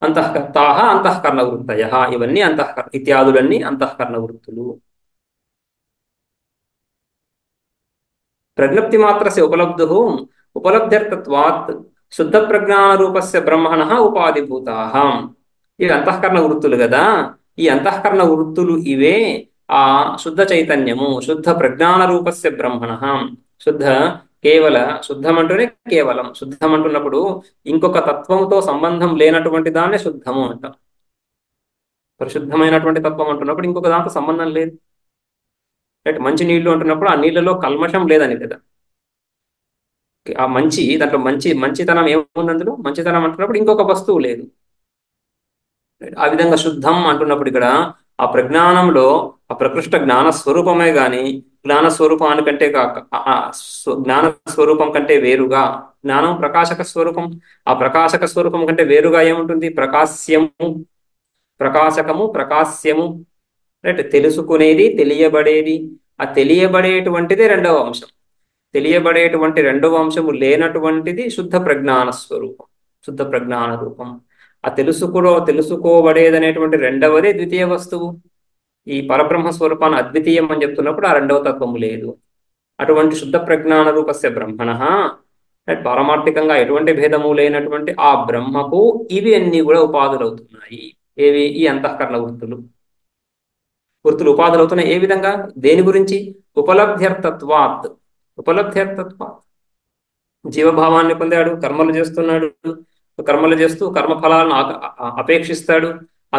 అంతఃకరణ వృత్తయ. ఇవన్నీ ఇత్యాదులన్నీ అంతఃకరణ వృత్తులు. ప్రజ్ఞప్తి మాత్రస్య ఉపలబ్ధ్యర్థత్వాత్ శుద్ధ ప్రజ్ఞాన రూపస్య బ్రహ్మణః ఉపాధిభూతాః. ఇవి అంతఃకరణ వృత్తులు కదా. ఈ అంతఃకరణ వృత్తులు ఇవే ఆ శుద్ధ చైతన్యము, శుద్ధ ప్రజ్ఞాన రూపస్య బ్రహ్మణః. శుద్ధం అంటూనే కేవలం. శుద్ధం అంటున్నప్పుడు ఇంకొక తత్వంతో సంబంధం లేనటువంటి దాన్నే శుద్ధము అంటాం. పరిశుద్ధమైనటువంటి తత్వం అంటున్నప్పుడు ఇంకొక దాంతో సంబంధం లేదు. రైట్. మంచి నీళ్లు అంటున్నప్పుడు ఆ నీళ్ళలో కల్మషం లేదని కదా. ఆ దాంట్లో మంచితనం ఏముంది? అందులో మంచితనం అంటున్నప్పుడు ఇంకొక వస్తువు లేదు. ఆ విధంగా శుద్ధం అంటున్నప్పుడు ఇక్కడ ఆ ప్రజ్ఞానంలో ఆ ప్రకృష్ట జ్ఞాన స్వరూపమే గాని జ్ఞాన స్వరూపం కంటే వేరుగా, జ్ఞానం ప్రకాశక స్వరూపం. ఆ ప్రకాశక స్వరూపం కంటే వేరుగా ఏముంటుంది? ప్రకాశకము, ప్రకాశ్యము. రైట్. తెలుసుకునేది, తెలియబడేది. ఆ తెలియబడేటువంటిదే రెండవ అంశం. తెలియబడేటువంటి రెండవ అంశము లేనటువంటిది శుద్ధ ప్రజ్ఞాన స్వరూపం, శుద్ధ ప్రజ్ఞాన రూపం. ఆ తెలుసుకోబడేదనేటువంటి రెండవదే ద్వితీయ వస్తువు. ఈ పరబ్రహ్మ స్వరూపాన్ని అద్వితీయం అని చెప్తున్నప్పుడు ఆ రెండవ తత్వము లేదు. అటువంటి శుద్ధ ప్రజ్ఞాన రూపస్య బ్రహ్మణః, పారమార్థికంగా ఎటువంటి భేదము లేనటువంటి ఆ బ్రహ్మకు ఇవి అన్ని కూడా ఉపాధులు అవుతున్నాయి. ఏవి? ఈ అంతఃకరణ వృత్తులు ఉపాధులు అవుతున్నాయి. ఏ విధంగా? దేని గురించి? ఉపలబ్ధ్యర్థత్వాత్. జీవభావాన్ని పొందాడు, కర్మలు చేస్తున్నాడు, కర్మలు చేస్తూ కర్మఫలాలను అపేక్షిస్తాడు. ఆ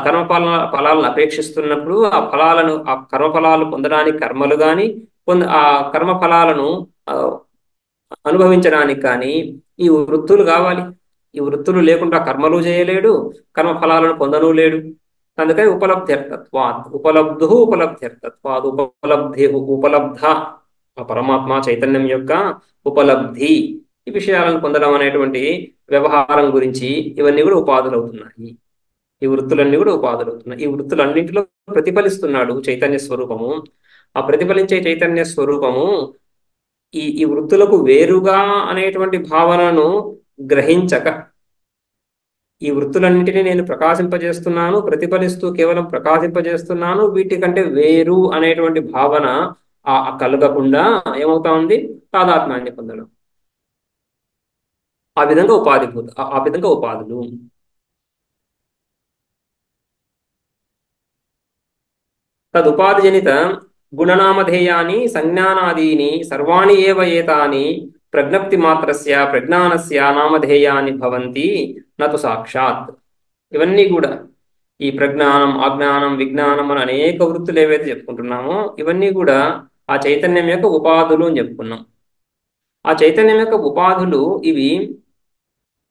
ఫలాలను అపేక్షిస్తున్నప్పుడు ఆ కర్మఫలాలు పొందడానికి కర్మలు కానీ ఆ కర్మఫలాలను అనుభవించడానికి కానీ ఈ వృత్తులు కావాలి. ఈ వృత్తులు లేకుండా కర్మలు చేయలేడు, కర్మ ఫలాలను పొందను లేడు. అందుకని ఉపలబ్ధ్యర్థత్వాత్, ఉపలబ్ధి ఉపలబ్ధ ఆ పరమాత్మ చైతన్యం యొక్క ఉపలబ్ధి, ఈ విషయాలను పొందడం అనేటువంటి వ్యవహారం గురించి ఇవన్నీ కూడా ఉపాధులు అవుతున్నాయి. ఈ వృత్తులన్నీ కూడా ఉపాధులు అవుతున్నాయి. ఈ వృత్తులన్నింటిలో ప్రతిఫలిస్తున్నాడు చైతన్య స్వరూపము. ఆ ప్రతిఫలించే చైతన్య స్వరూపము ఈ వృత్తులకు వేరుగా అనేటువంటి భావనను గ్రహించక, ఈ వృత్తులన్నింటినీ నేను ప్రకాశింపజేస్తున్నాను, ప్రతిఫలిస్తూ కేవలం ప్రకాశింపజేస్తున్నాను, వీటికంటే వేరు అనేటువంటి భావన కలగకుండా ఏమవుతా ఉంది? తాదాత్మ్యాన్ని పొందడం. ఆ విధంగా ఆ విధంగా ఉపాధులు. తదుపాధిజనిత గుణనామధేయాని సంజ్ఞానాదీని సర్వాణి ఏవ ఏతాని ప్రజ్ఞప్తి మాత్రస్య ప్రజ్ఞానస్య నామధేయాని భవంతి నతు సాక్షాత్. ఇవన్నీ కూడా ఈ ప్రజ్ఞానం, అజ్ఞానం, విజ్ఞానం అని అనేక వృత్తులు ఏవైతే చెప్పుకుంటున్నామో ఇవన్నీ కూడా ఆ చైతన్యం యొక్క ఉపాధులు అని చెప్పుకున్నాం. ఆ చైతన్యం యొక్క ఉపాధులు ఇవి.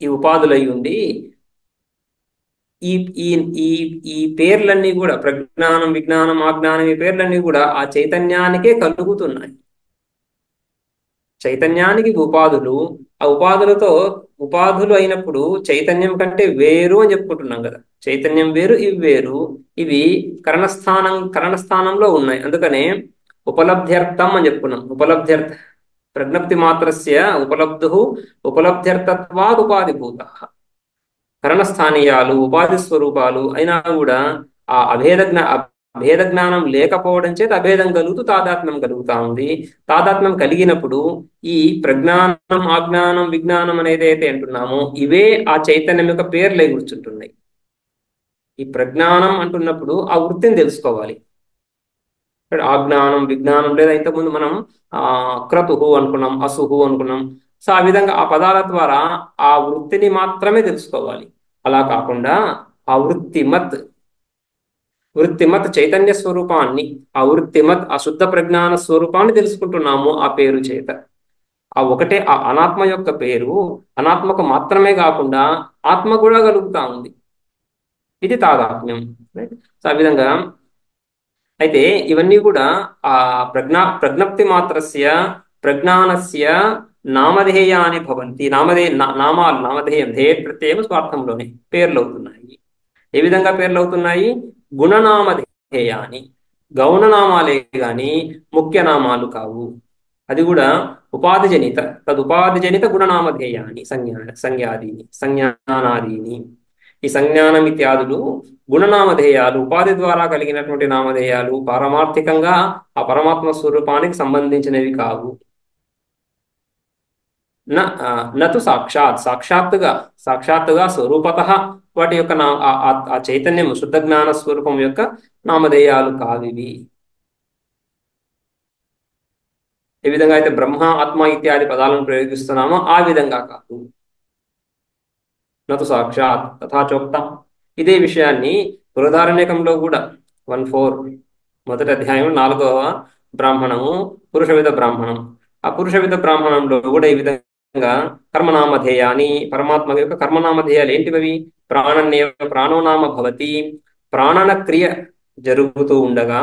ఈ ఉపాధులు అయి ఉండి ఈ ఈ ఈ ఈ పేర్లన్నీ కూడా ప్రజ్ఞానం, విజ్ఞానం, ఆజ్ఞానం, ఈ పేర్లన్నీ కూడా ఆ చైతన్యానికే కలుగుతున్నాయి. చైతన్యానికి ఉపాధులు, ఆ ఉపాధులతో ఉపాధులు అయినప్పుడు చైతన్యం కంటే వేరు అని చెప్పుకుంటున్నాం కదా. చైతన్యం వేరు, ఇవి వేరు. ఇవి కరణస్థానంలో ఉన్నాయి. అందుకనే ఉపలబ్ధ్యర్థం అని చెప్పుకున్నాం. ప్రజ్ఞప్తి మాత్రస్య ఉపలబ్ధ్యర్థత్వాద్ ఉపాధిభూత. కరణస్థానీయాలు, ఉపాధి స్వరూపాలు అయినా కూడా ఆ అభేద జ్ఞానం లేకపోవడం చేత అభేదం కలుగుతూ తాదాత్మ్యం కలుగుతా ఉంది. తాదాత్మ్యం కలిగినప్పుడు ఈ ప్రజ్ఞానం, ఆజ్ఞానం, విజ్ఞానం అనేది అయితే అంటున్నామో ఇవే ఆ చైతన్యం యొక్క పేర్లై కూర్చుంటున్నాయి. ఈ ప్రజ్ఞానం అంటున్నప్పుడు ఆ వృత్తిని తెలుసుకోవాలి. ఆజ్ఞానం, విజ్ఞానం, లేదా ఇంతకుముందు మనం క్రతుహు అనుకున్నాం, అసుహు అనుకున్నాం. సో ఆ విధంగా ఆ పదాల ద్వారా ఆ వృత్తిని మాత్రమే తెలుసుకోవాలి. అలా కాకుండా ఆ వృత్తిమత్ చైతన్య స్వరూపాన్ని, ఆ వృత్తిమత్ ఆ శుద్ధ ప్రజ్ఞాన స్వరూపాన్ని తెలుసుకుంటున్నాము ఆ పేరు చేత. ఆ ఒకటే ఆ అనాత్మ యొక్క పేరు అనాత్మకు మాత్రమే కాకుండా ఆత్మ కూడా కలుగుతా ఉంది. ఇది తాదాత్మ్యం. సో ఆ విధంగా అయితే ఇవన్నీ కూడా ఆ ప్రజ్ఞప్తి మాత్రస్య ప్రజ్ఞానస్య నామధేయాన్ని భవంతి. నామధేయం ధేయ ప్రత్యయం స్వార్థంలోనే పేర్లు అవుతున్నాయి. ఏ విధంగా పేర్లు అవుతున్నాయి? గుణనామధేయాన్ని. గౌణనామాలే గాని ముఖ్య నామాలు కావు. అది కూడా ఉపాధిజనిత తదుపాధిజనిత గుణనామధేయాన్ని సంజ్ఞానాదీని. ఈ సంజ్ఞానం ఇత్యాదులు గుణనామధేయాలు, ఉపాధి ద్వారా కలిగినటువంటి నామధేయాలు పారమార్థికంగా ఆ పరమాత్మ స్వరూపానికి సంబంధించినవి కావు. నతు సాక్షాత్తుగా స్వరూపత వాటి యొక్క ఆ చైతన్యం శుద్ధ జ్ఞాన స్వరూపం యొక్క నామధేయాలు కావివి. ఏ విధంగా అయితే బ్రహ్మ, ఆత్మ ఇత్యాది పదాలను ప్రయోగిస్తున్నామో ఆ విధంగా కాదు. నతు సాక్షాత్ తథాచోక్తం. ఇదే విషయాన్ని బృహదారణ్యకంలో కూడా 1:4 మొదటి అధ్యాయం 4వ బ్రాహ్మణము పురుషవిధ బ్రాహ్మణం. ఆ పురుషవిధ బ్రాహ్మణంలో కూడా ఈ విధంగా కర్మనామధేయాన్ని, పరమాత్మ యొక్క కర్మనామధేయాలు ఏంటివి? ప్రాణోనామ భవతి. ప్రాణన క్రియ జరుగుతూ ఉండగా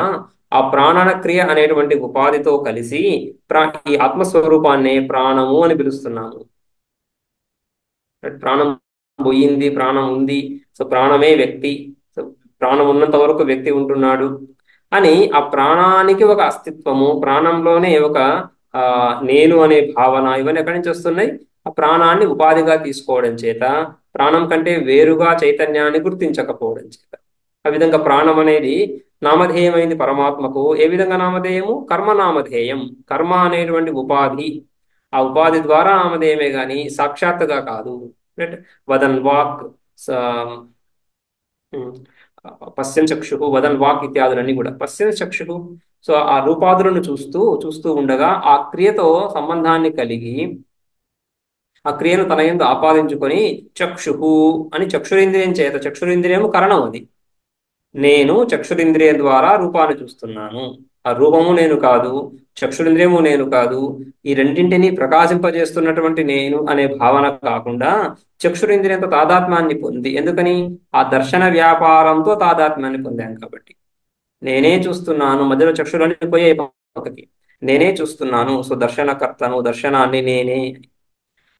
ఆ ప్రాణన క్రియ అనేటువంటి ఉపాధితో కలిసి ఈ ఆత్మస్వరూపాన్ని ప్రాణము అని పిలుస్తున్నాము. ప్రాణం పోయింది, ప్రాణం ఉంది, సో ప్రాణమే వ్యక్తి, సో ప్రాణం ఉన్నంత వరకు వ్యక్తి ఉంటున్నాడు అని ఆ ప్రాణానికి ఒక అస్తిత్వము, ప్రాణంలోనే ఒక నేను అనే భావన, ఇవన్నీ ఎక్కడి నుంచి వస్తున్నాయి? ఆ ప్రాణాన్ని ఉపాధిగా తీసుకోవడం చేత, ప్రాణం కంటే వేరుగా చైతన్యాన్ని గుర్తించకపోవడం చేత. ఆ విధంగా ప్రాణం అనేది నామధేయమైంది పరమాత్మకు. ఏ విధంగా నామధేయము? కర్మనామధేయం. కర్మ అనేటువంటి ఉపాధి, ఆ ఉపాధి ద్వారా నామధేయమే గాని సాక్షాత్తుగా కాదు. వదన్ వాక్, పశ్యన్ చక్షు, వదన్ వాక్ ఇత్యాదులన్నీ కూడా పశ్యన్ చక్షు. సో ఆ రూపాదులను చూస్తూ ఉండగా ఆ క్రియతో సంబంధాన్ని కలిగి ఆ క్రియను తన యందు ఆపాదించుకొని చక్షుహు అని చక్షురింద్రియం చేత, చక్షురింద్రియము కరణం అది, నేను చక్షురింద్రియం ద్వారా రూపాన్ని చూస్తున్నాను ఆ రూపము నేను కాదు, చక్షురింద్రియము నేను కాదు, ఈ రెండింటినీ ప్రకాశింపజేస్తున్నటువంటి నేను అనే భావన కాకుండా చక్షురింద్రియంతో తాదాత్మ్యాన్ని పొంది, ఎందుకని ఆ దర్శన వ్యాపారంతో తాదాత్మ్యాన్ని పొందాను కాబట్టి. నేనే చూస్తున్నాను, మధ్యలో చక్షులన్నీ పోయే పక్కకి, నేనే చూస్తున్నాను, సో దర్శనకర్తను, దర్శనాన్ని నేనే.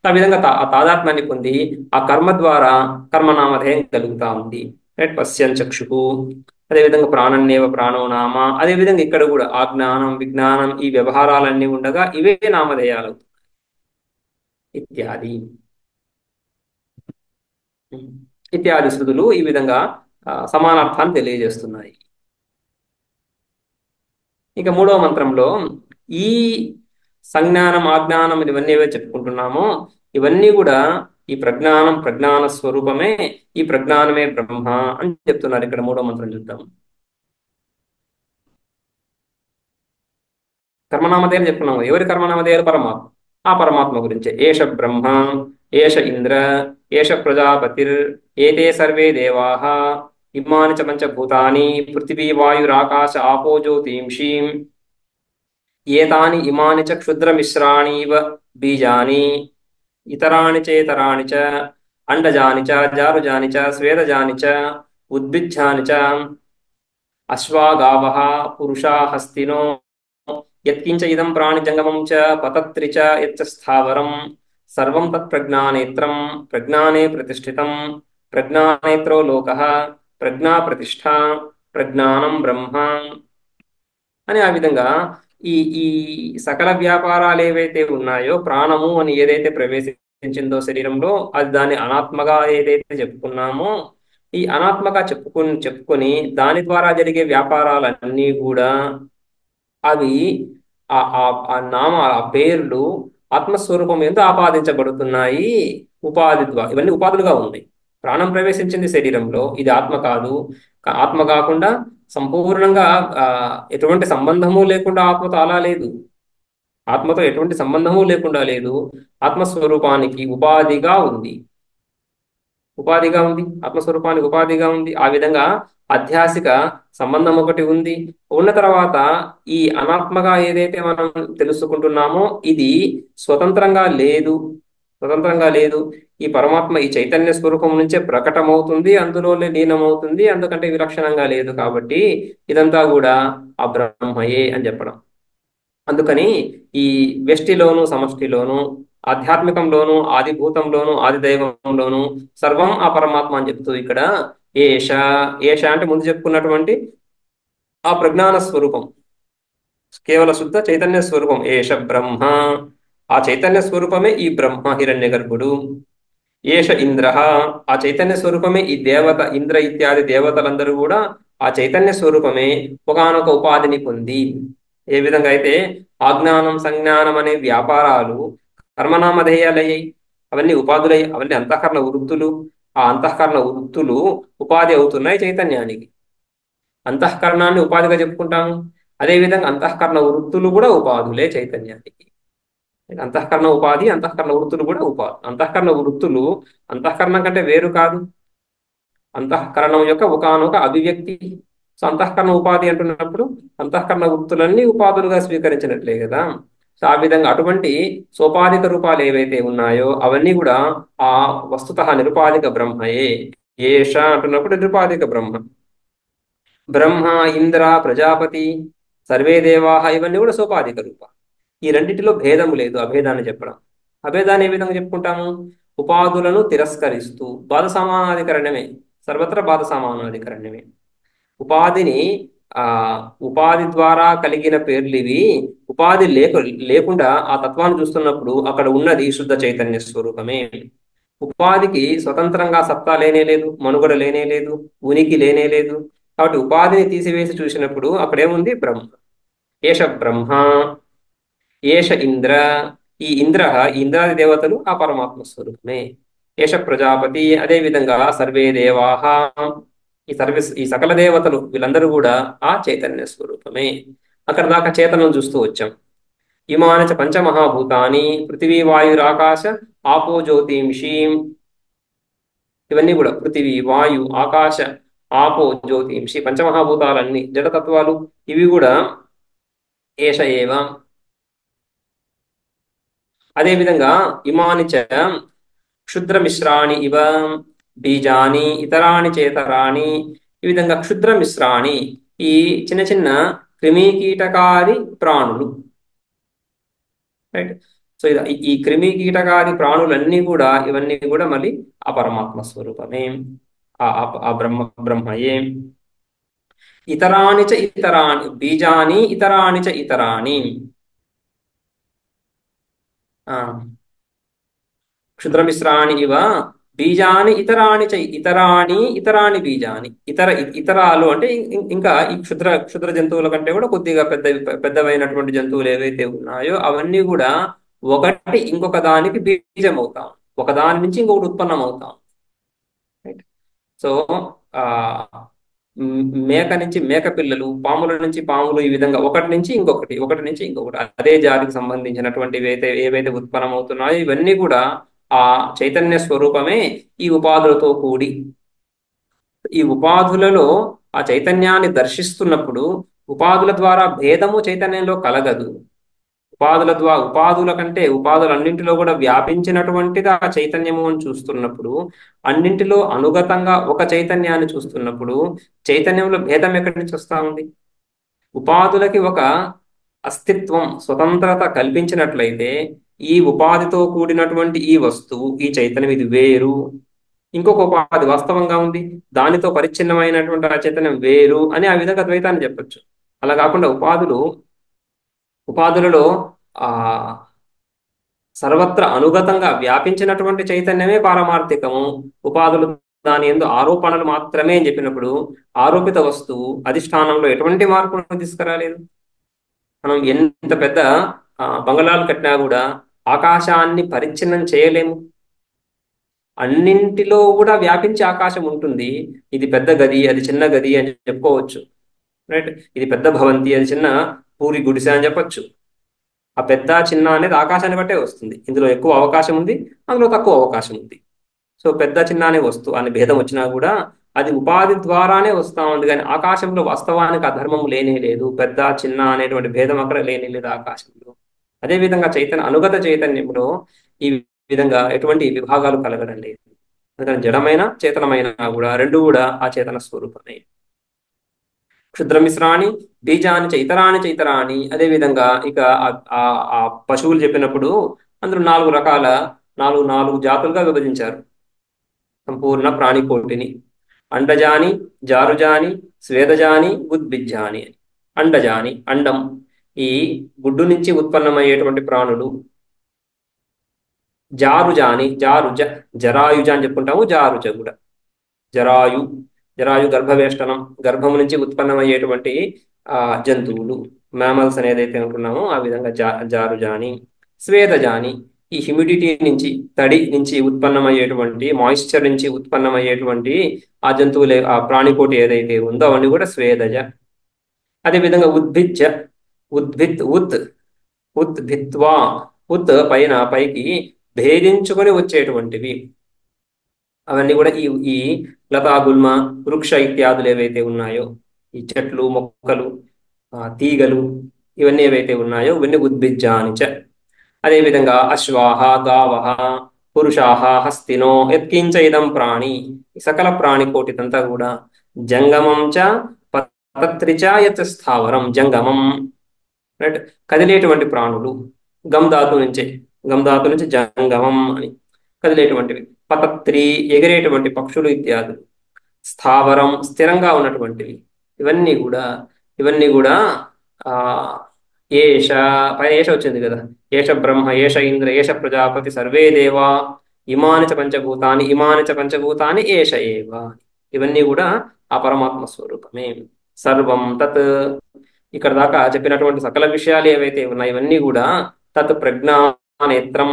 ఆ విధంగా ఆ తాదాత్మ్యాన్ని పొంది ఆ కర్మ ద్వారా కర్మనామధేయం కలుగుతా ఉంది. రైట్, పశ్యన్ చక్షు. అదేవిధంగా ప్రాణన్నేవ ప్రాణో నామ. అదేవిధంగా ఇక్కడ కూడా ఆ జ్ఞానం విజ్ఞానం ఈ వ్యవహారాలన్నీ ఉండగా ఇవే నామధేయాలు ఇత్యాది. ఇత్యాది శృతులు ఈ విధంగా సమానార్థాన్ని తెలియజేస్తున్నాయి. ఇక మూడవ మంత్రంలో ఈ సంజ్ఞానం ఆజ్ఞానం ఇవన్నీ ఏవైతే చెప్పుకుంటున్నామో ఇవన్నీ కూడా ఈ ప్రజ్ఞాన స్వరూపమే, ఈ ప్రజ్ఞానమే బ్రహ్మ అని చెప్తున్నారు. ఇక్కడ మూడో మంత్రం చూద్దాం. కర్మనామధేయాలు చెప్పుకున్నాము. ఎవరి కర్మనామధేయాలు? పరమాత్మ. ఆ పరమాత్మ గురించే ఏష బ్రహ్మ, ఏష ఇంద్ర, ఏష ప్రజాపతిర్, ఏతే సర్వే దేవాః, ఇమాని చ పంచభూతాని పృథివీ వాయురాకాశ ఆపో జ్యోతింషీం, ఏతాని ఇమాని చ క్షుద్రమిశ్రాణీవ బీజాని, ఇతరాణి చేతరాణి చ అండజాని చ జారుజాని చ స్వేదజాని చ ఉద్భిజ్జాని చ అశ్వాగావః పురుషా హస్తినో యత్కించ ఇదం ప్రాణిజంగమం చ పతత్రి చ యచ్చ స్థావరం సర్వం తత్ప్రజ్ఞానేత్రం ప్రజ్ఞానే ప్రతిష్ఠితం ప్రజ్ఞానేత్రో లోకః ప్రజ్ఞా ప్రతిష్ఠ ప్రజ్ఞానం బ్రహ్మ అని. ఆ విధంగా ఈ ఈ సకల వ్యాపారాలు ఏవైతే ఉన్నాయో, ప్రాణము అని ఏదైతే ప్రవేశించిందో శరీరంలో, అది దాన్ని అనాత్మగా ఏదైతే చెప్పుకున్నామో, ఈ అనాత్మగా చెప్పుకొని దాని ద్వారా జరిగే వ్యాపారాలన్నీ కూడా అవి ఆ ఆ ఆ నామ ఆ పేర్లు ఆత్మస్వరూపం ఎందు ఆపాదించబడుతున్నాయి. ఉపాధి ద్వారా ఇవన్నీ ఉపాధులుగా ఉన్నాయి. ప్రాణం ప్రవేశించింది శరీరంలో, ఇది ఆత్మ కాదు. ఆత్మ కాకుండా సంపూర్ణంగా ఎటువంటి సంబంధము లేకుండా ఆత్మతో అలా లేదు. ఆత్మతో ఎటువంటి సంబంధము లేకుండా లేదు. ఆత్మస్వరూపానికి ఉపాధిగా ఉంది. ఆత్మస్వరూపానికి ఉపాధిగా ఉంది. ఆ విధంగా అధ్యాసిక సంబంధం ఒకటి ఉంది. ఉన్న తర్వాత ఈ అనాత్మగా ఏదైతే మనం తెలుసుకుంటున్నామో ఇది స్వతంత్రంగా లేదు. ఈ పరమాత్మ ఈ చైతన్య స్వరూపం నుంచే ప్రకటమవుతుంది, అందులోనే లీనమవుతుంది. అందుకంటే విలక్షణంగా లేదు. కాబట్టి ఇదంతా కూడా ఆ బ్రహ్మయే అని చెప్పడం. అందుకని ఈ వ్యష్టిలోను సమష్టిలోను, ఆధ్యాత్మికంలోను ఆదిభూతంలోను ఆదిదైవంలోను సర్వం ఆ పరమాత్మ అని చెప్తూ ఇక్కడ ఏష అంటే ముందు చెప్పుకున్నటువంటి ఆ ప్రజ్ఞాన స్వరూపం, కేవల శుద్ధ చైతన్య స్వరూపం ఏష బ్రహ్మ. ఆ చైతన్య స్వరూపమే ఈ బ్రహ్మ హిరణ్య గర్భుడు. ఏష ఇంద్ర, ఆ చైతన్య స్వరూపమే ఈ దేవత, ఇంద్ర ఇత్యాది దేవతలందరూ కూడా ఆ చైతన్య స్వరూపమే ఒకానొక ఉపాధిని పొంది. ఏ విధంగా అయితే ఆజ్ఞానం సంజ్ఞానం అనే వ్యాపారాలు కర్మనామధేయాలయ్యాయి, అవన్నీ ఉపాధులయ్యాయి, అవన్నీ అంతఃకరణ వృత్తులు. ఆ అంతఃకరణ వృత్తులు ఉపాధి అవుతున్నాయి చైతన్యానికి. అంతఃకరణాన్ని ఉపాధిగా చెప్పుకుంటాము. అదేవిధంగా అంతఃకరణ వృత్తులు కూడా ఉపాధులే చైతన్యానికి. అంతఃకరణ ఉపాధి, అంతఃకరణ వృత్తులు కూడా ఉపాధి. అంతఃకరణ వృత్తులు అంతఃకరణం కంటే వేరు కాదు, అంతఃకరణం యొక్క ఒకానొక అభివ్యక్తి. సో అంతఃకరణ ఉపాధి అంటున్నప్పుడు అంతఃకరణ వృత్తులన్నీ ఉపాధులుగా స్వీకరించినట్లే కదా. సో ఆ విధంగా అటువంటి సోపాధిక రూపాలు ఏవైతే ఉన్నాయో అవన్నీ కూడా ఆ వస్తుతః నిరుపాధిక బ్రహ్మయే. ఏష అంటున్నప్పుడు నిరుపాధిక బ్రహ్మ. బ్రహ్మ, ఇంద్ర, ప్రజాపతి, సర్వే దేవాహ ఇవన్నీ కూడా సోపాధిక రూప. ఈ రెండింటిలో భేదము లేదు, అభేదాన్ని చెప్పడం. అభేదాన్ని ఏ విధంగా చెప్పుకుంటాము? ఉపాధులను తిరస్కరిస్తూ. బాధ సమానాధికరణమే, సర్వత్ర బాధ సమానాధికరణమే. ఉపాధిని ఉపాధి ద్వారా కలిగిన పేర్లు ఇవి. ఉపాధి లేకుండా ఆ తత్వాన్ని చూస్తున్నప్పుడు అక్కడ ఉన్నది శుద్ధ చైతన్య స్వరూపమే. ఉపాధికి స్వతంత్రంగా సత్తా లేనేలేదు, మనుగడ లేనేలేదు, ఉనికి లేనేలేదు. కాబట్టి ఉపాధిని తీసివేసి చూసినప్పుడు అక్కడేముంది? బ్రహ్మ. ఏష బ్రహ్మ, ఏష ఇంద్ర. ఈ ఇంద్రాది దేవతలు ఆ పరమాత్మ స్వరూపమే. ఏష ప్రజాపతి, అదే విధంగా సర్వే దేవాహ, ఈ సకల దేవతలు వీళ్ళందరూ కూడా ఆ చైతన్య స్వరూపమే. అక్కడ దాకా చేతనం చూస్తూ వచ్చాం. ఇమానచ పంచమహాభూతాని పృథివీ వాయురాకాశ ఆపో జ్యోతింషీం. ఇవన్నీ కూడా పృథివీ, వాయు, ఆకాశ, ఆపో, జ్యోతింషి పంచమహాభూతాలన్నీ జడతత్వాలు. ఇవి కూడా ఏష ఏవ. అదేవిధంగా ఇమాని చ క్షుద్రమిశ్రాణి ఇవ బీజాని ఇతరాణి చేతరాణి. ఈ విధంగా క్షుద్రమిశ్రాణి, ఈ చిన్న చిన్న క్రిమికీటకాది ప్రాణులు, రైట్. సో ఇది ఈ క్రిమి కీటకాది ప్రాణులన్నీ కూడా, ఇవన్నీ కూడా మళ్ళీ ఆ పరమాత్మ స్వరూపమే, ఆ బ్రహ్మయే. ఇతరాణి చ ఇతరాణి బీజాని ఇతరాణి చ ఇతరాణి. ఆ క్షుద్రమిశ్రాణి ఇవ బీజాని ఇతరాణి చ ఇతరాణి ఇతరాణి బీజాని. ఇతరాలు అంటే ఇంకా ఈ క్షుద్ర క్షుద్ర జంతువుల కంటే కూడా కొద్దిగా పెద్దవైనటువంటి జంతువులు ఏవైతే ఉన్నాయో అవన్నీ కూడా ఒకటి ఇంకొక దానికి బీజం అవుతాం, ఒకదాని నుంచి ఇంకొకటి ఉత్పన్నం అవుతాం, రైట్. సో ఆ మేక నుంచి మేక పిల్లలు, పాముల నుంచి పాములు, ఈ విధంగా ఒకటి నుంచి ఇంకొకటి, ఒకటి నుంచి ఇంకొకటి అదే జాతికి సంబంధించినటువంటి ఏవైతే ఉత్పన్నం అవుతున్నాయో ఇవన్నీ కూడా ఆ చైతన్య స్వరూపమే ఈ ఉపాధులతో కూడి. ఈ ఉపాధులలో ఆ చైతన్యాన్ని దర్శిస్తున్నప్పుడు ఉపాధుల ద్వారా భేదము చైతన్యంలో కలగదు. ఉపాధుల కంటే ఉపాధులన్నింటిలో కూడా వ్యాపించినటువంటిది ఆ చైతన్యము అని చూస్తున్నప్పుడు, అన్నింటిలో అనుగతంగా ఒక చైతన్యాన్ని చూస్తున్నప్పుడు చైతన్యంలో భేదం ఎక్కడి నుంచి వస్తా ఉంది? ఉపాధులకి ఒక అస్తిత్వం, స్వతంత్రత కల్పించినట్లయితే ఈ ఉపాధితో కూడినటువంటి ఈ వస్తువు, ఈ చైతన్యం, ఇది వేరు, ఇంకొక ఉపాధి వాస్తవంగా ఉంది, దానితో పరిచ్ఛిన్నమైనటువంటి ఆ చైతన్యం వేరు అని ఆ విధంగా ద్వైతాన్ని చెప్పొచ్చు. అలా కాకుండా ఉపాధులలో ఆ సర్వత్ర అనుగతంగా వ్యాపించినటువంటి చైతన్యమే పారమార్థికము. ఉపాధులు దాని యందు ఆరోపణలు మాత్రమే అని చెప్పినప్పుడు ఆరోపిత వస్తువు అధిష్టానంలో ఎటువంటి మార్పును తీసుకురాలేదు. మనం ఎంత పెద్ద బంగళాలు కట్టినా కూడా ఆకాశాన్ని పరిచ్ఛిన్నం చేయలేము. అన్నింటిలో కూడా వ్యాపించి ఆకాశం ఉంటుంది. ఇది పెద్ద గది, అది చిన్న గది అని చెప్పుకోవచ్చు, రైట్. ఇది పెద్ద భవంతి, అది చిన్న పూరి గుడిసె అని చెప్పొచ్చు. ఆ పెద్ద చిన్న అనేది ఆకాశాన్ని బట్టే వస్తుంది. ఇందులో ఎక్కువ అవకాశం ఉంది, అందులో తక్కువ అవకాశం ఉంది. సో పెద్ద చిన్న అనే వస్తువు అనే భేదం వచ్చినా కూడా అది ఉపాధి ద్వారానే వస్తూ ఉంది, కానీ ఆకాశంలో వాస్తవానికి అధర్మం లేనే లేదు. పెద్ద చిన్న అనేటువంటి భేదం అక్కడ లేనే లేదు ఆకాశంలో. అదేవిధంగా అనుగత చైతన్యంలో ఈ విధంగా ఎటువంటి విభాగాలు కలగడం లేదు. అందుకని జడమైన చేతనమైన కూడా రెండు కూడా ఆ చేతన స్వరూపమే. క్షుద్రమిశ్రాణి బీజాని చైతరాణి చైతరాణి. అదేవిధంగా ఇక ఆ పశువులు చెప్పినప్పుడు అందులో నాలుగు జాతులుగా విభజించారు సంపూర్ణ ప్రాణికోటిని. అండజాని, జారుజాని, స్వేదజాని, ఉద్భిజ్జాని. అండజాని, అండం, ఈ గుడ్డు నుంచి ఉత్పన్నమయ్యేటువంటి ప్రాణులు. జారుజాని, జరాయుజ అని చెప్పుకుంటాము, జారుజ కూడా. జరాయు గర్భవేష్టనం, గర్భము నుంచి ఉత్పన్నమయ్యేటువంటి జంతువులు, మ్యామల్స్ అనేది అయితే అనుకున్నామో ఆ విధంగా జారుజాని. స్వేదజాని, ఈ హ్యూమిడిటీ నుంచి, తడి నుంచి ఉత్పన్నమయ్యేటువంటి, మాయిశ్చర్ నుంచి ఉత్పన్నమయ్యేటువంటి ఆ జంతువులే, ఆ ప్రాణికోటి ఏదైతే ఉందో అవన్నీ కూడా స్వేదజ. అదేవిధంగా ఉద్భిత్వా, పైకి భేదించుకొని వచ్చేటువంటివి అవన్నీ కూడా ఈ లతా గుల్మ వృక్ష ఇత్యాదులు ఏవైతే ఉన్నాయో, ఈ చెట్లు మొక్కలు తీగలు ఇవన్నీ ఏవైతే ఉన్నాయో ఇవన్నీ ఉద్భిజ్జానిచ. అదేవిధంగా అశ్వాహ గావహ పురుషాహ హస్తినో యత్కించ ఇదం ప్రాణి. సకల ప్రాణికోటిదంతా కూడా జంగమం చ పతత్రిచ యత్ స్థావరం. జంగమం, రైట్, కదిలేటువంటి ప్రాణులు. గమ్ ధాతు నుంచి జంగమం అని కదిలేటువంటివి. పతత్రి, ఎగిరేటువంటి పక్షులు ఇత్యాదులు. స్థావరం, స్థిరంగా ఉన్నటువంటివి. ఇవన్నీ కూడా ఆ పైన ఏష వచ్చింది కదా, ఏష బ్రహ్మ, ఏష ఇంద్ర, ఏష ప్రజాపతి, సర్వే దేవా, ఇమాని చ పంచభూతాని ఏష ఏవ. ఇవన్నీ కూడా ఆ పరమాత్మ స్వరూపమే. సర్వం తత్, ఇక్కడ దాకా చెప్పినటువంటి సకల విషయాలు ఏవైతే ఉన్నాయి ఇవన్నీ కూడా తత్ ప్రజ్ఞానేత్రం.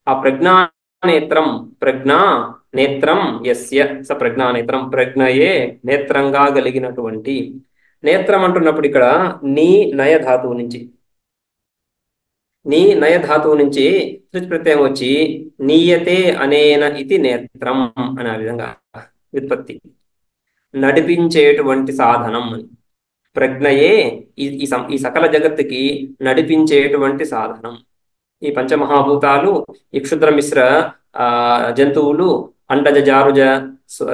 ఆ ప్రజ్ఞా నేత్రం యస్య స ప్రజ్ఞానేత్రం. ప్రజ్ఞయే నేత్రంగా కలిగినటువంటి. నేత్రం అంటున్నప్పుడు ఇక్కడ నీ నయ ధాతువు నుంచి సృజ్ ప్రత్యయం వచ్చి నీయతే అనేన ఇది నేత్రం అని ఆ విధంగా వ్యుత్పత్తి. నడిపించేటువంటి సాధనం అని. ప్రజ్ఞయే ఈ సకల జగత్తుకి నడిపించేటువంటి సాధనం. ఈ పంచమహాభూతాలు, ఈ క్షుద్ర మిశ్ర జంతువులు, అండజ జారుజ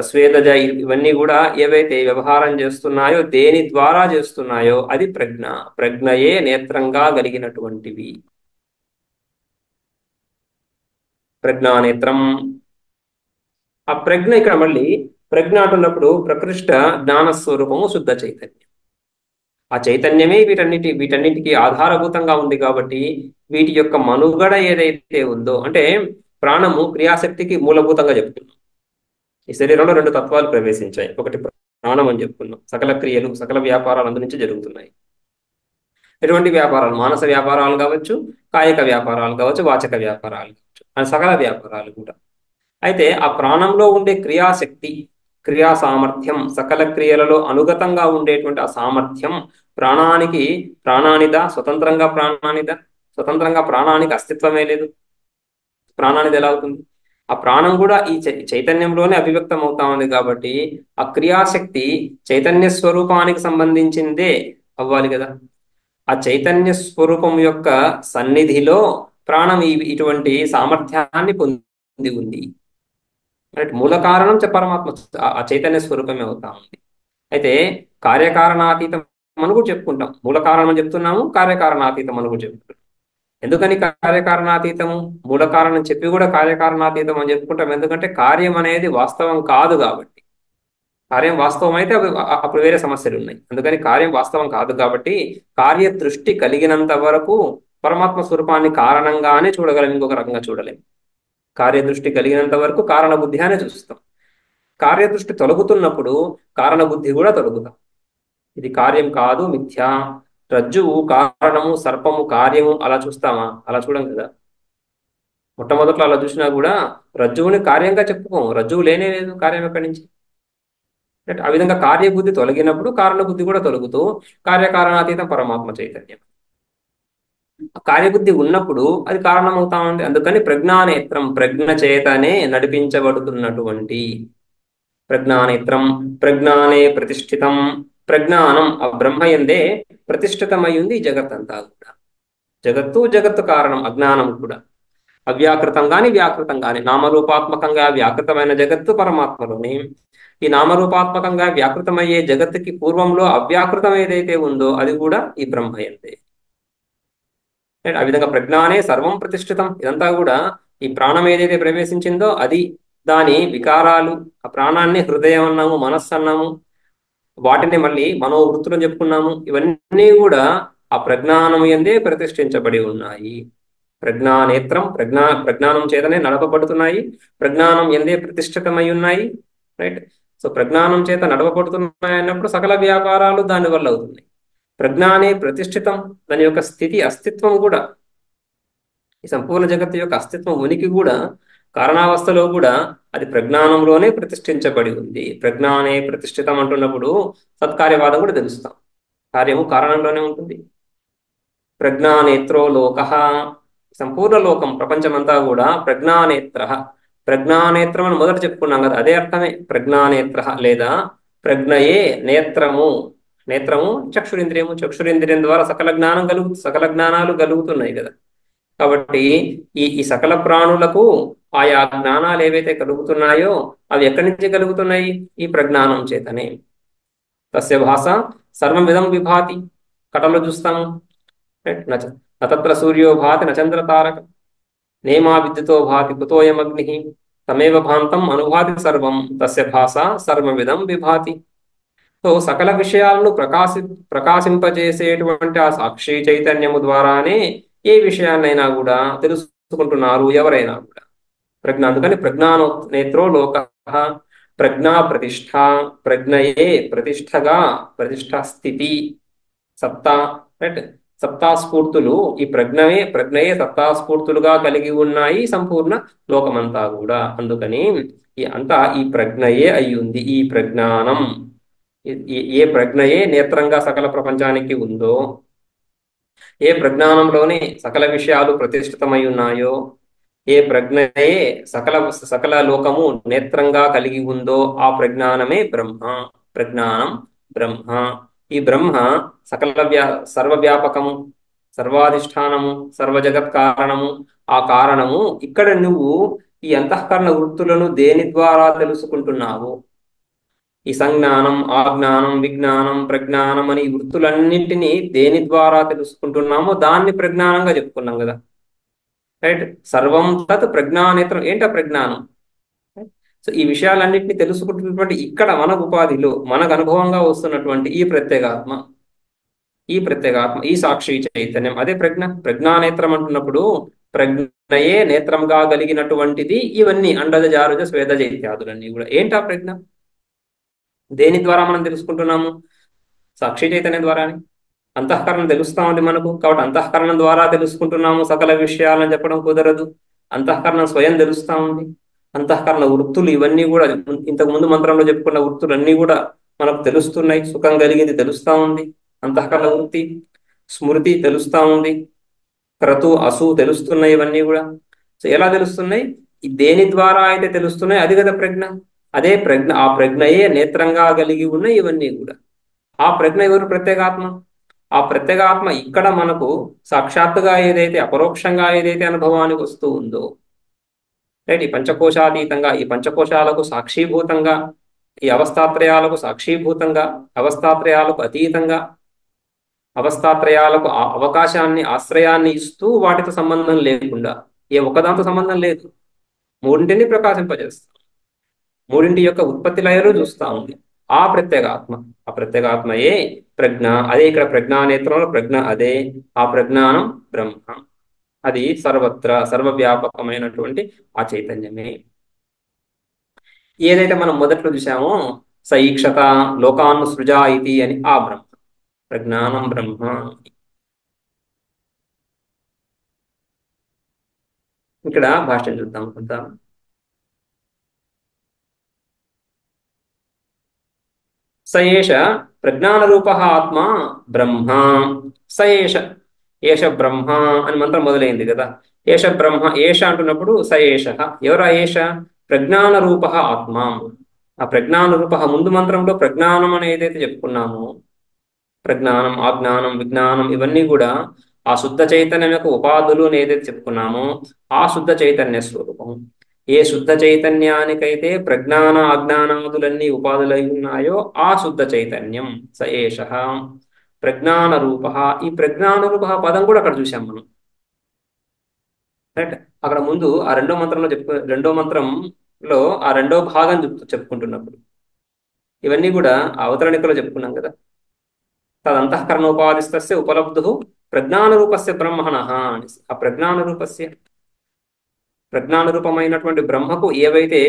స్వేదజ ఇవన్నీ కూడా ఏవైతే వ్యవహారం చేస్తున్నాయో, దేని ద్వారా చేస్తున్నాయో అది ప్రజ్ఞ. ప్రజ్ఞయే నేత్రంగా కలిగినటువంటివి. ప్రజ్ఞానేత్రం. ఆ ప్రజ్ఞ ఇక్కడ మళ్ళీ ప్రజ్ఞ అంటున్నప్పుడు ప్రకృష్ట జ్ఞానస్వరూపము శుద్ధ చైతన్యం. ఆ చైతన్యమే వీటన్నిటికీ ఆధారభూతంగా ఉంది కాబట్టి వీటి యొక్క మనుగడ ఏదైతే ఉందో, అంటే ప్రాణము క్రియాశక్తికి మూలభూతంగా చెప్పుకున్నాం. ఈ శరీరంలో రెండు తత్వాలు ప్రవేశించాయి. ఒకటి ప్రాణం అని చెప్పుకున్నాం. సకల క్రియలు, సకల వ్యాపారాలు అందు నుంచి జరుగుతున్నాయి. ఎటువంటి వ్యాపారాలు? మానస వ్యాపారాలు కావచ్చు, కాయిక వ్యాపారాలు కావచ్చు, వాచక వ్యాపారాలు కావచ్చు, అని సకల వ్యాపారాలు కూడా. అయితే ఆ ప్రాణంలో ఉండే క్రియాశక్తి, క్రియా సామర్థ్యం, సకల క్రియలలో అనుగతంగా ఉండేటువంటి ఆ సామర్థ్యం ప్రాణానిదా? స్వతంత్రంగా ప్రాణానికి అస్తిత్వమే లేదు. ప్రాణానిది ఎలా అవుతుంది? ఆ ప్రాణం కూడా ఈ చైతన్యంలోనే అభివ్యక్తం అవుతా ఉంది కాబట్టి ఆ క్రియాశక్తి చైతన్య స్వరూపానికి సంబంధించిందే అవ్వాలి కదా. ఆ చైతన్య స్వరూపం యొక్క సన్నిధిలో ప్రాణం ఇటువంటి సామర్థ్యాన్ని పొంది ఉంది. మూల కారణం పరమాత్మ, ఆ చైతన్య స్వరూపమే అవుతా ఉంది. అయితే కార్యకారణాతీతం అని కూడా చెప్పుకుంటాం. మూల కారణం అని చెప్తున్నాము, కార్యకారణాతీతం అని కూడా చెప్పుకుంటాం. ఎందుకని కార్యకారణాతీతము? మూల కారణం చెప్పి కూడా కార్యకారణాతీతం అని చెప్పుకుంటాం. ఎందుకంటే కార్యం అనేది వాస్తవం కాదు కాబట్టి. కార్యం వాస్తవం అయితే అప్పుడు వేరే సమస్యలు ఉన్నాయి. అందుకని కార్యం వాస్తవం కాదు కాబట్టి కార్యదృష్టి కలిగినంత వరకు పరమాత్మ స్వరూపాన్ని కారణంగానే చూడగలం, ఇంకొక రకంగా చూడలేం. కార్యదృష్టి కలిగినంత వరకు కారణ బుద్ధి అనే చూస్తాం. కార్యదృష్టి తొలగుతున్నప్పుడు కారణ బుద్ధి కూడా తొలగుతాం. ఇది కార్యం కాదు, మిథ్యా. రజ్జువు కారణము, సర్పము కార్యము అలా చూస్తామా? అలా చూడం కదా. మొట్టమొదట్లో అలా చూసినా కూడా రజ్జువుని కార్యంగా చెప్పుకోము. రజ్జువు లేనే లేదు, కార్యం ఎక్కడి నుంచి? ఆ విధంగా కార్యబుద్ధి తొలగినప్పుడు కారణ బుద్ధి కూడా తొలగుతూ కార్యకారణాతీతం పరమాత్మ చైతన్యం. కార్యబుద్ధి ఉన్నప్పుడు అది కారణమవుతా ఉంది. అందుకని ప్రజ్ఞానేత్రం, ప్రజ్ఞ చేతనే నడిపించబడుతున్నటువంటి ప్రజ్ఞానేత్రం. ప్రజ్ఞానే ప్రతిష్ఠితం. ప్రజ్ఞానం ఆ బ్రహ్మయందే ప్రతిష్ఠితమై ఉంది జగత్తంతా కూడా. జగత్తు కారణం, అజ్ఞానం కూడా. అవ్యాకృతం గాని వ్యాకృతం గాని, నామరూపాత్మకంగా వ్యాకృతమైన జగత్తు పరమాత్మలోని, ఈ నామరూపాత్మకంగా వ్యాకృతమయ్యే జగత్తుకి పూర్వంలో అవ్యాకృతం ఏదైతే ఉందో అది కూడా ఈ బ్రహ్మయందే. ఆ విధంగా ప్రజ్ఞానే సర్వం ప్రతిష్ఠితం. ఇదంతా కూడా ఈ ప్రాణం ఏదైతే ప్రవేశించిందో అది, దాని వికారాలు, ఆ ప్రాణాన్ని హృదయం అన్నాము, మనస్సు అన్నాము, వాటిని మళ్ళీ మనోవృత్తులు చెప్పుకున్నాము. ఇవన్నీ కూడా ఆ ప్రజ్ఞానం యందే ప్రతిష్ఠించబడి ఉన్నాయి. ప్రజ్ఞానేత్రం, ప్రజ్ఞానం చేతనే నడపబడుతున్నాయి. ప్రజ్ఞానం ఎందే ప్రతిష్ఠితమై ఉన్నాయి. రైట్. సో ప్రజ్ఞానం చేత నడపబడుతున్నాయి అన్నప్పుడు సకల వ్యాపారాలు దాని వల్ల అవుతున్నాయి. ప్రజ్ఞానే ప్రతిష్ఠితం, దాని యొక్క స్థితి, అస్తిత్వం కూడా, ఈ సంపూర్ణ జగత్తు యొక్క అస్తిత్వం, ఉనికి కూడా కారణావస్థలో కూడా అది ప్రజ్ఞానంలోనే ప్రతిష్ఠించబడి ఉంది. ప్రజ్ఞానే ప్రతిష్ఠితం అంటున్నప్పుడు సత్కార్యవాదం కూడా తెలుస్తాం. కార్యము కారణంలోనే ఉంటుంది. ప్రజ్ఞానేత్రో లోక, సంపూర్ణ లోకం, ప్రపంచమంతా కూడా ప్రజ్ఞానేత్ర. ప్రజ్ఞానేత్రం అని మొదట చెప్పుకున్నాం కదా, అదే అర్థమే ప్రజ్ఞానేత్ర లేదా ప్రజ్ఞయే నేత్రము. నేత్రము చక్షురింద్రియము, చక్షురింద్రియం ద్వారా సకల జ్ఞానాలు కలుగుతున్నాయి కదా. కాబట్టి ఈ సకల ప్రాణులకు ఆయా జ్ఞానాలు ఏవైతే కలుగుతున్నాయో అవి ఎక్కడి నుంచి కలుగుతున్నాయి? ఈ ప్రజ్ఞానం చేతనే. తస్య భాష సర్వమిదం విభాతి. కటలో చూస్తాము, నత్ర సూర్యో భాతి నచంద్ర తారక, నేమా విద్యుతో భాతి కుతోయమగ్ని, తమేవ భాంతం అనుభాతి సర్వం, తస్య భాష సర్వమిదం విభాతి. సో సకల విషయాలను ప్రకాశింపజేసేటువంటి ఆ సాక్షి చైతన్యము ద్వారానే ఏ విషయాన్నైనా కూడా తెలుసుకుంటున్నారు ఎవరైనా కూడా. అందుకని ప్రజ్ఞానో నేత్రో లోక, ప్రజ్ఞా ప్రతిష్ట. ప్రజ్ఞయే ప్రతిష్టగా, ప్రతిష్ట స్థితి, సత్తా, రైట్. సత్తాస్ఫూర్తులు ఈ ప్రజ్ఞయే సత్తాస్ఫూర్తులుగా కలిగి ఉన్నాయి సంపూర్ణ లోకమంతా కూడా. అందుకని అంతా ఈ ప్రజ్ఞయే అయ్యుంది. ఈ ప్రజ్ఞానం, ఏ ప్రజ్ఞయే నేత్రంగా సకల ప్రపంచానికి ఉందో, ఏ ప్రజ్ఞానంలోనే సకల విషయాలు ప్రతిష్ఠితమై ఉన్నాయో, ఏ ప్రజ్ఞయే సకల లోకము నేత్రంగా కలిగి ఉందో ఆ ప్రజ్ఞానమే బ్రహ్మ. ప్రజ్ఞానం బ్రహ్మ. ఈ బ్రహ్మ సకల సర్వవ్యాపకము, సర్వాధిష్టానము, సర్వజగత్ కారణము. ఆ కారణము ఇక్కడ నువ్వు ఈ అంతఃకరణ వృత్తులను దేని ద్వారా తెలుసుకుంటున్నావు? ఈ సంజ్ఞానం, ఆజ్ఞానం, విజ్ఞానం, ప్రజ్ఞానం అని ఈ వృత్తులన్నింటినీ దేని ద్వారా తెలుసుకుంటున్నామో దాన్ని ప్రజ్ఞానంగా చెప్పుకున్నాం కదా. రైట్. సర్వం తత్ ప్రజ్ఞానేత్రం. ఏంటా ప్రజ్ఞానం? సో ఈ విషయాలన్నింటినీ తెలుసుకుంటున్నటువంటి ఇక్కడ మన ఉపాధిలో మనకు అనుభవంగా వస్తున్నటువంటి ఈ ప్రత్యేగాత్మ, ఈ సాక్షి చైతన్యం, అదే ప్రజ్ఞానేత్రం అంటున్నప్పుడు ప్రజ్ఞయే నేత్రంగా కలిగినటువంటిది ఇవన్నీ అండజ జారుజ స్వేదజ ఇత్యాదులన్నీ కూడా. ఏంటా ప్రజ్ఞ? దేని ద్వారా మనం తెలుసుకుంటున్నాము? సాక్షి చైతన్యం ద్వారానే. అంతఃకరణం తెలుస్తా ఉంది మనకు, కాబట్టి అంతఃకరణం ద్వారా తెలుసుకుంటున్నాము సకల విషయాలని చెప్పడం కుదరదు. అంతఃకరణం స్వయం తెలుస్తా ఉంది. అంతఃకరణ వృత్తులు ఇవన్నీ కూడా ఇంతకు ముందు మంత్రంలో చెప్పుకున్న వృత్తులు అన్నీ కూడా మనకు తెలుస్తున్నాయి. సుఖం కలిగింది తెలుస్తా ఉంది, అంతఃకరణ వృత్తి. స్మృతి తెలుస్తా ఉంది, క్రతు అసు తెలుస్తున్నాయి. ఇవన్నీ కూడా సో ఎలా తెలుస్తున్నాయి? దేని ద్వారా అయితే తెలుస్తున్నాయి అది కదా ప్రజ్ఞ. అదే ప్రజ్ఞ, ఆ ప్రజ్ఞయే నేత్రంగా కలిగి ఉన్నాయి ఇవన్నీ కూడా. ఆ ప్రజ్ఞ ఎవరు? ప్రత్యేగాత్మ. ఆ ప్రత్యేగాత్మ ఇక్కడ మనకు సాక్షాత్తుగా ఏదైతే, అపరోక్షంగా ఏదైతే అనుభవానికి వస్తూ ఉందో, రైట్, ఈ పంచకోశాతీతంగా, ఈ పంచకోశాలకు సాక్షీభూతంగా, ఈ అవస్థాత్రయాలకు సాక్షీభూతంగా, అవస్థాత్రయాలకు అతీతంగా, అవస్థాత్రయాలకు అవకాశాన్ని, ఆశ్రయాన్ని ఇస్తూ వాటితో సంబంధం లేకుండా, ఏ ఒక్కదాంతో సంబంధం లేదు, మూడింటిని ప్రకాశింపజేస్తాం, మూడింటి యొక్క ఉత్పత్తి లయలు చూస్తా ఉంది ఆ ప్రత్యేగాత్మ. ఆ ప్రత్యేగాత్మయే ప్రజ్ఞ. అదే ఇక్కడ ప్రజ్ఞానేత్రంలో ప్రజ్ఞ అదే. ఆ ప్రజ్ఞానం బ్రహ్మ. అది సర్వత్ర సర్వవ్యాపకమైనటువంటి ఆ చైతన్యమే. ఏదైతే మనం మొదట్లో చూసామో సైక్షత లోకాను సృజా ఇది అని, ఆ బ్రహ్మ, ప్రజ్ఞానం బ్రహ్మ. ఇక్కడ భాష్యం చూద్దాం కొంత. సయేష ప్రజ్ఞానరూప ఆత్మ బ్రహ్మ. సయేష, ఏష బ్రహ్మ అని మంత్రం మొదలైంది కదా. ఏష బ్రహ్మ, ఏష అంటున్నప్పుడు సయేష. ఎవరా ఏష? ప్రజ్ఞాన రూప ఆత్మ. ఆ ప్రజ్ఞాన రూప ముందు మంత్రంలో ప్రజ్ఞానం అని ఏదైతే చెప్పుకున్నామో, ప్రజ్ఞానం, ఆజ్ఞానం, విజ్ఞానం ఇవన్నీ కూడా ఆ శుద్ధ చైతన్యం యొక్క ఉపాధులు అని ఏదైతే చెప్పుకున్నామో ఆ శుద్ధ చైతన్య స్వరూపం. ఏ శుద్ధ చైతన్యానికైతే ప్రజ్ఞాన అజ్ఞానాదులన్నీ ఉపాధులై ఉన్నాయో ఆ శుద్ధ చైతన్యం స ఏష ప్రజ్ఞాన రూప. ఈ ప్రజ్ఞాన రూప పదం కూడా అక్కడ చూసాం మనం. రైట్. అక్కడ ముందు ఆ రెండో మంత్రంలో ఆ రెండో భాగం చెప్పుకుంటున్నప్పుడు ఇవన్నీ కూడా ఆ అవతరణికలో చెప్పుకున్నాం కదా. తదంతఃకరణోపాధిస్తస్య ఉపలబ్ధు ప్రజ్ఞానరూపస్య బ్రహ్మణ అని. ఆ ప్రజ్ఞానరూపమైనటువంటి బ్రహ్మకు ఏవైతే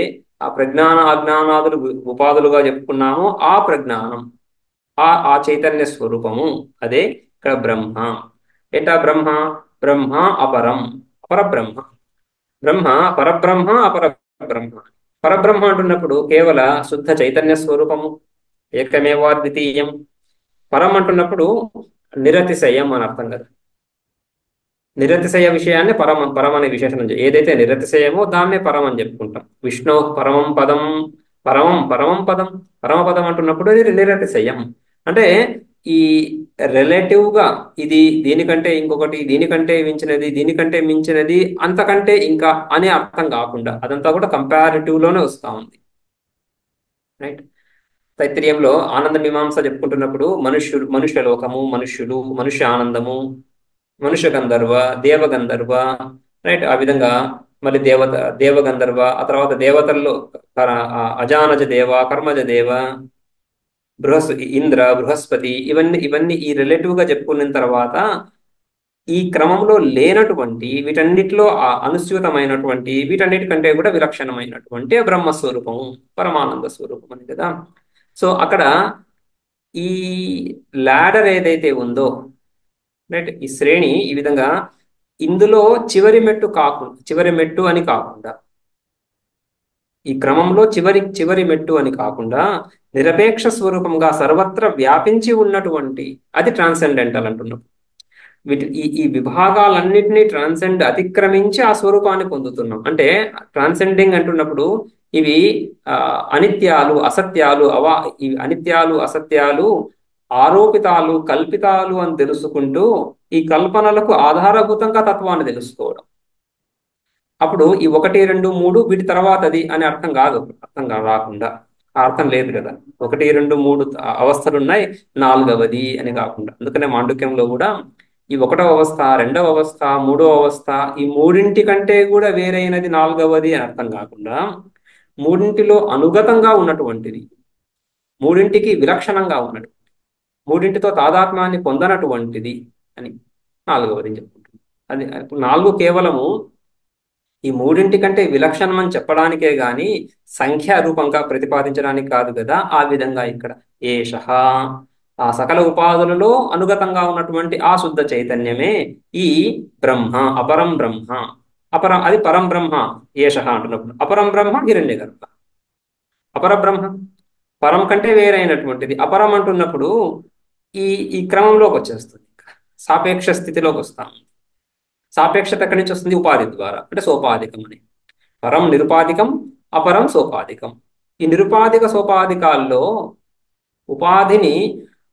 ఆ ప్రజ్ఞాన అజ్ఞానాదులు ఉపాధులుగా చెప్పుకున్నామో ఆ ప్రజ్ఞానం, ఆ చైతన్య స్వరూపము అదే ఇక్కడ బ్రహ్మ. ఏంటా బ్రహ్మ? బ్రహ్మ అపరం, అపరబ్రహ్మ. బ్రహ్మ పరబ్రహ్మ, అపరబ్రహ్మ. పరబ్రహ్మ అంటున్నప్పుడు కేవల శుద్ధ చైతన్య స్వరూపము, ఏకమేవా ద్వితీయం. పరం అంటున్నప్పుడు నిరతిశయం అని అర్థం కదా. నిరతిశయ విషయాన్ని పరం అనే విశేషణం. ఏదైతే నిరతిశయమో దాన్నే పరం అని చెప్పుకుంటాం. విష్ణు పరమం పదం, పరమం పదం, పరమపదం అంటున్నప్పుడు ఇది నిరతిశయం. అంటే ఈ రిలేటివ్ గా ఇది దీనికంటే ఇంకొకటి, దీనికంటే మించినది, దీనికంటే మించినది, అంతకంటే ఇంకా అనే అర్థం కాకుండా అదంతా కూడా కంపారిటివ్ లోనే వస్తూ ఉంది. రైట్. తైత్రీయంలో ఆనంద మీమాంస చెప్పుకుంటున్నప్పుడు మనుష్య లోకము, మనుష్యులు, మనుష్య ఆనందము, మనుష్య గంధర్వ, దేవగంధర్వ, రైట్. ఆ విధంగా మళ్ళీ దేవగంధర్వ, ఆ తర్వాత దేవతల్లో అజానజ దేవ, కర్మజ దేవ, ఇంద్ర, బృహస్పతి, ఇవన్నీ ఈ రిలేటివ్ గా చెప్పుకున్న తర్వాత ఈ క్రమంలో లేనటువంటి వీటన్నిటిలో అనుస్యూతమైనటువంటి వీటన్నిటికంటే కూడా విలక్షణమైనటువంటి బ్రహ్మస్వరూపం, పరమానంద స్వరూపం అని కదా. సో అక్కడ ఈ ల్యాడర్ ఏదైతే ఉందో, రైట్, ఈ శ్రేణి ఈ విధంగా ఇందులో చివరి మెట్టు అని కాకుండా, ఈ క్రమంలో చివరి మెట్టు అని కాకుండా నిరపేక్ష స్వరూపంగా సర్వత్ర వ్యాపించి ఉన్నటువంటి అది ట్రాన్సెండెంటల్ అంటున్నాం. ఈ విభాగాలన్నిటినీ అతిక్రమించి ఆ స్వరూపాన్ని పొందుతున్నాం. అంటే ట్రాన్సెండింగ్ అంటున్నప్పుడు ఇవి అనిత్యాలు, అసత్యాలు, ఈ అనిత్యాలు, అసత్యాలు ఆరోపితాలు కల్పితాలు అని తెలుసుకుంటూ ఈ కల్పనలకు ఆధారభూతంగా తత్వాన్ని తెలుసుకోవడం. అప్పుడు ఈ 1, 2, 3 వీటి తర్వాతది అని అర్థం కాదు, రాకుండా ఆ అర్థం లేదు కదా. 1, 2, 3 అవస్థలు ఉన్నాయి, 4వది అని కాకుండా. అందుకనే మాండుక్యంలో కూడా ఈ 1వ అవస్థ, 2వ అవస్థ, 3వ అవస్థ, ఈ మూడింటి కంటే కూడా వేరైనది 4వది అని అర్థం కాకుండా, మూడింటిలో అనుగతంగా ఉన్నటువంటిది, మూడింటికి విలక్షణంగా ఉన్నట్టు, మూడింటితో తాదాత్మ్యాన్ని పొందనటువంటిది అని 4వది అని చెప్పుకుంటుంది. అది 4 కేవలము ఈ మూడింటి కంటే విలక్షణం అని చెప్పడానికే గాని సంఖ్యా రూపంగా ప్రతిపాదించడానికి కాదు కదా. ఆ విధంగా ఇక్కడ ఏషః, ఆ సకల ఉపాధులలో అనుగతంగా ఉన్నటువంటి ఆ శుద్ధ చైతన్యమే ఈ బ్రహ్మ, అపరం బ్రహ్మ. అపరం అది పరం బ్రహ్మ. ఏషః అంటున్నప్పుడు అపరం బ్రహ్మ హిరణ్యగర్భ. అపర బ్రహ్మ పరం కంటే వేరైనటువంటిది. అపరం అంటున్నప్పుడు ఈ ఈ క్రమంలోకి వచ్చేస్తుంది, సాపేక్ష స్థితిలోకి వస్తాం. సాపేక్షత ఎక్కడి నుంచి వస్తుంది? ఉపాధి ద్వారా, అంటే సోపాధికం అని. పరం నిరుపాధికం, అపరం సోపాధికం. ఈ నిరుపాధిక సోపాధికాల్లో ఉపాధిని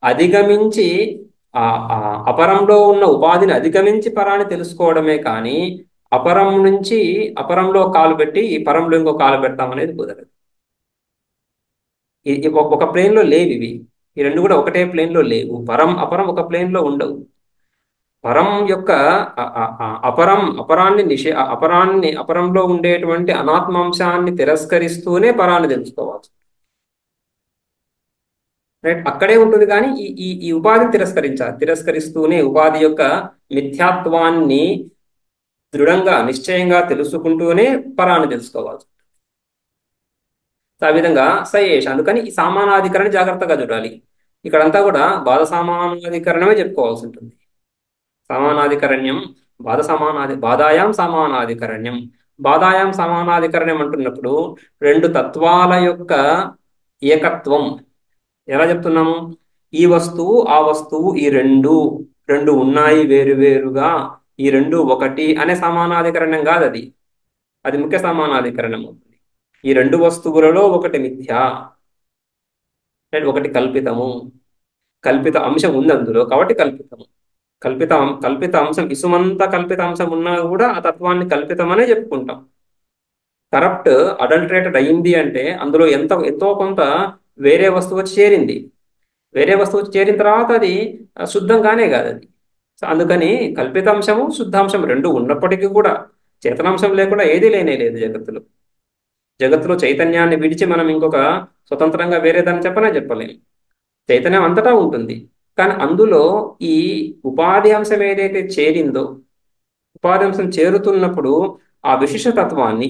అధిగమించి ఆ ఆ అపరంలో ఉన్న ఉపాధిని అధిగమించి పరాన్ని తెలుసుకోవడమే కానీ అపరం నుంచి అపరంలో కాలు పెట్టి ఈ పరంలో ఇంకో కాలు పెడతామనేది కుదరదు. ఒక ప్లేన్ లో లేవు ఇవి. ఈ రెండు కూడా ఒకటే ప్లేన్ లో లేవు. పరం అపరం ఒక ప్లేన్ లో ఉండవు. పరం యొక్క అపరంలో ఉండేటువంటి అనాత్మాంశాన్ని తిరస్కరిస్తూనే పరాన్ని తెలుసుకోవచ్చు. రైట్, అక్కడే ఉంటుంది. కానీ ఈ ఈ ఈ ఉపాధిని తిరస్కరిస్తూనే ఉపాధి యొక్క మిథ్యాత్వాన్ని దృఢంగా నిశ్చయంగా తెలుసుకుంటూనే పరాన్ని తెలుసుకోవచ్చు. ఆ విధంగా సయేష్. అందుకని ఈ సామానాధికరణ జాగ్రత్తగా చూడాలి. ఇక్కడంతా కూడా బాధ సామానాధికరణమే చెప్పుకోవాల్సి ఉంటుంది. సమానాధికరణ్యం, బాధాయాం సమానాధికరణ్యం. బాధాయాం సమానాధికరణ్యం అంటున్నప్పుడు రెండు తత్వాల యొక్క ఏకత్వం ఎలా చెప్తున్నాము? ఈ వస్తువు ఆ వస్తువు ఈ రెండు రెండు ఉన్నాయి వేరువేరుగా, ఈ రెండు ఒకటి అనే సమానాధికరణం కాదు అది. అది ముఖ్య సమానాధికరణం అవుతుంది. ఈ రెండు వస్తువులలో ఒకటి మిథ్య, ఒకటి కల్పితము. కల్పిత అంశం ఉంది అందులో కాబట్టి కల్పితము. కల్పిత అంశం ఇసుమంత కల్పిత అంశం ఉన్నా కూడా ఆ తత్వాన్ని కల్పితమనే చెప్పుకుంటాం. కరప్ట్ అడల్టరేటెడ్ అయింది అంటే అందులో ఎంతో కొంత వేరే వస్తువు వచ్చి చేరింది. వేరే వస్తువు వచ్చి చేరిన తర్వాత అది శుద్ధంగానే కాదు అది. సో అందుకని కల్పితాంశము శుద్ధాంశం రెండు ఉన్నప్పటికీ కూడా చేతనాంశం లేకుండా ఏదీ లేనే లేదు జగత్తులో. జగత్తులో చైతన్యాన్ని విడిచి మనం ఇంకొక స్వతంత్రంగా వేరే దాన్ని చెప్పలేము. చైతన్యం అంతటా ఉంటుంది. కానీ అందులో ఈ ఉపాధి అంశం ఏదైతే చేరిందో, ఉపాధి అంశం చేరుతున్నప్పుడు ఆ విశిష్టతత్వాన్ని,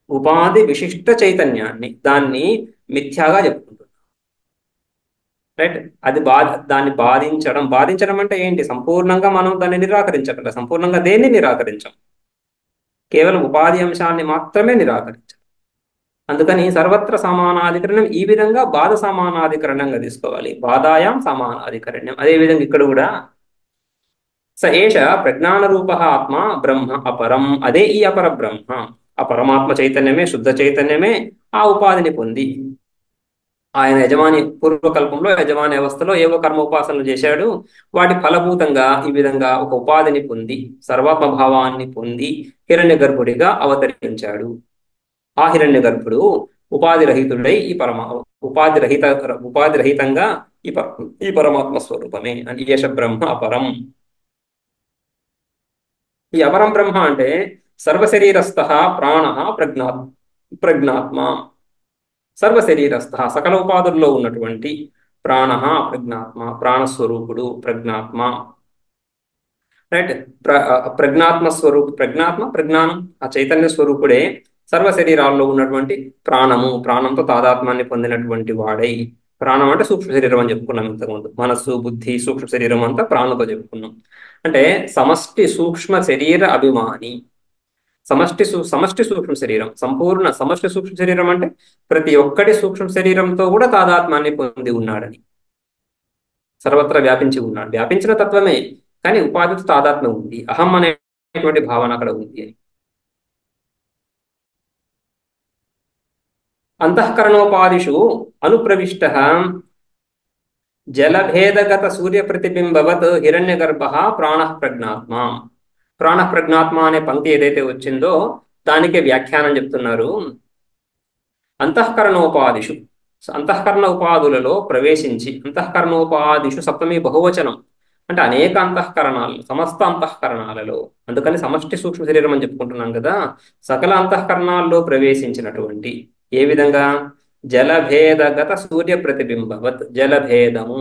ఉపాధి విశిష్ట చైతన్యాన్ని, దాన్ని మిథ్యాగా చెప్పుకుంటుంది. రైట్, అది దాన్ని బాధించడం అంటే ఏంటి? సంపూర్ణంగా మనం దాన్ని నిరాకరించగల. సంపూర్ణంగా దేన్ని నిరాకరించాం, కేవలం ఉపాధి అంశాన్ని మాత్రమే నిరాకరించాం. అందుకని సర్వత్ర సమానాధికరణం ఈ విధంగా బాధ సమానాధికరణంగా తీసుకోవాలి. బాధాయాం సమానాధికరణ్యం. అదేవిధంగా ఇక్కడ కూడా స ఏష ప్రజ్ఞాన రూప ఆత్మ బ్రహ్మ అపరం. అదే ఈ అపర బ్రహ్మ. ఆ పరమాత్మ చైతన్యమే, శుద్ధ చైతన్యమే ఆ ఉపాధిని పొంది ఆయన యజమాని పూర్వకల్పంలో యజమాని అవస్థలో ఏవో కర్మోపాసనలు చేశాడు. వాటి ఫలభూతంగా ఈ విధంగా ఒక ఉపాధిని పొంది సర్వాత్మ భావాన్ని పొంది హిరణ్య గర్భుడిగా అవతరించాడు. ఆ హిరణ్య గర్భుడు ఉపాధి రహితుడై ఉపాధి రహితంగా ఈ పరమాత్మ స్వరూపమే అని. ఏష బ్రహ్మ అపరం. ఈ అపరం బ్రహ్మ అంటే సర్వశరీరస్థ ప్రాణ ప్రజ్ఞాత్మ. సర్వశరీరస్థ సకల ఉపాధుల్లో ఉన్నటువంటి ప్రాణ ప్రజ్ఞాత్మ, ప్రాణస్వరూపుడు ప్రజ్ఞాత్మ. రైట్, ప్రజ్ఞాత్మ ప్రజ్ఞానం ఆ చైతన్య స్వరూపుడే సర్వ శరీరాల్లో ఉన్నటువంటి ప్రాణంతో తాదాత్మ్యాన్ని పొందినటువంటి వాడై. ప్రాణం అంటే సూక్ష్మ శరీరం అని చెప్పుకున్నాం ఇంతకుముందు. మనస్సు, బుద్ధి, సూక్ష్మ శరీరం అంతా ప్రాణంతో చెప్పుకున్నాం. అంటే సమష్టి సూక్ష్మ శరీర అభిమాని. సమష్టి సూక్ష్మ శరీరం, సంపూర్ణ సమష్టి సూక్ష్మ శరీరం అంటే ప్రతి ఒక్కటి సూక్ష్మ శరీరంతో కూడా తాదాత్మ్యాన్ని పొంది ఉన్నాడని. సర్వత్రా వ్యాపించి ఉన్నాడు. వ్యాపించిన తత్వమే, కానీ ఉపాధితో తాదాత్మ్యం ఉంది. అహం అనేటువంటి భావన అక్కడ ఉంది అని. అంతఃకరణోపాధిషు అనుప్రవిష్ట జలభేదగత సూర్య ప్రతిబింబవత్ హిరణ్య గర్భ ప్రాణ ప్రజ్ఞాత్మ. ప్రాణ ప్రజ్ఞాత్మ అనే పంక్తి ఏదైతే వచ్చిందో దానికి వ్యాఖ్యానం చెప్తున్నారు. అంతఃకరణోపాదిషు, అంతఃకరణ ఉపాధులలో ప్రవేశించి, అంతఃకరణోపాదిషు సప్తమి బహువచనం అంటే అనేక అంతఃకరణాలు, సమస్త అంతఃకరణాలలో, అందుకని సమష్టి సూక్ష్మ శరీరం అని చెప్పుకుంటున్నాం కదా, సకల అంతఃకరణాల్లో ప్రవేశించినటువంటి, ఏ విధంగా జలభేదగత సూర్య ప్రతిబింబవత్, జలభేదము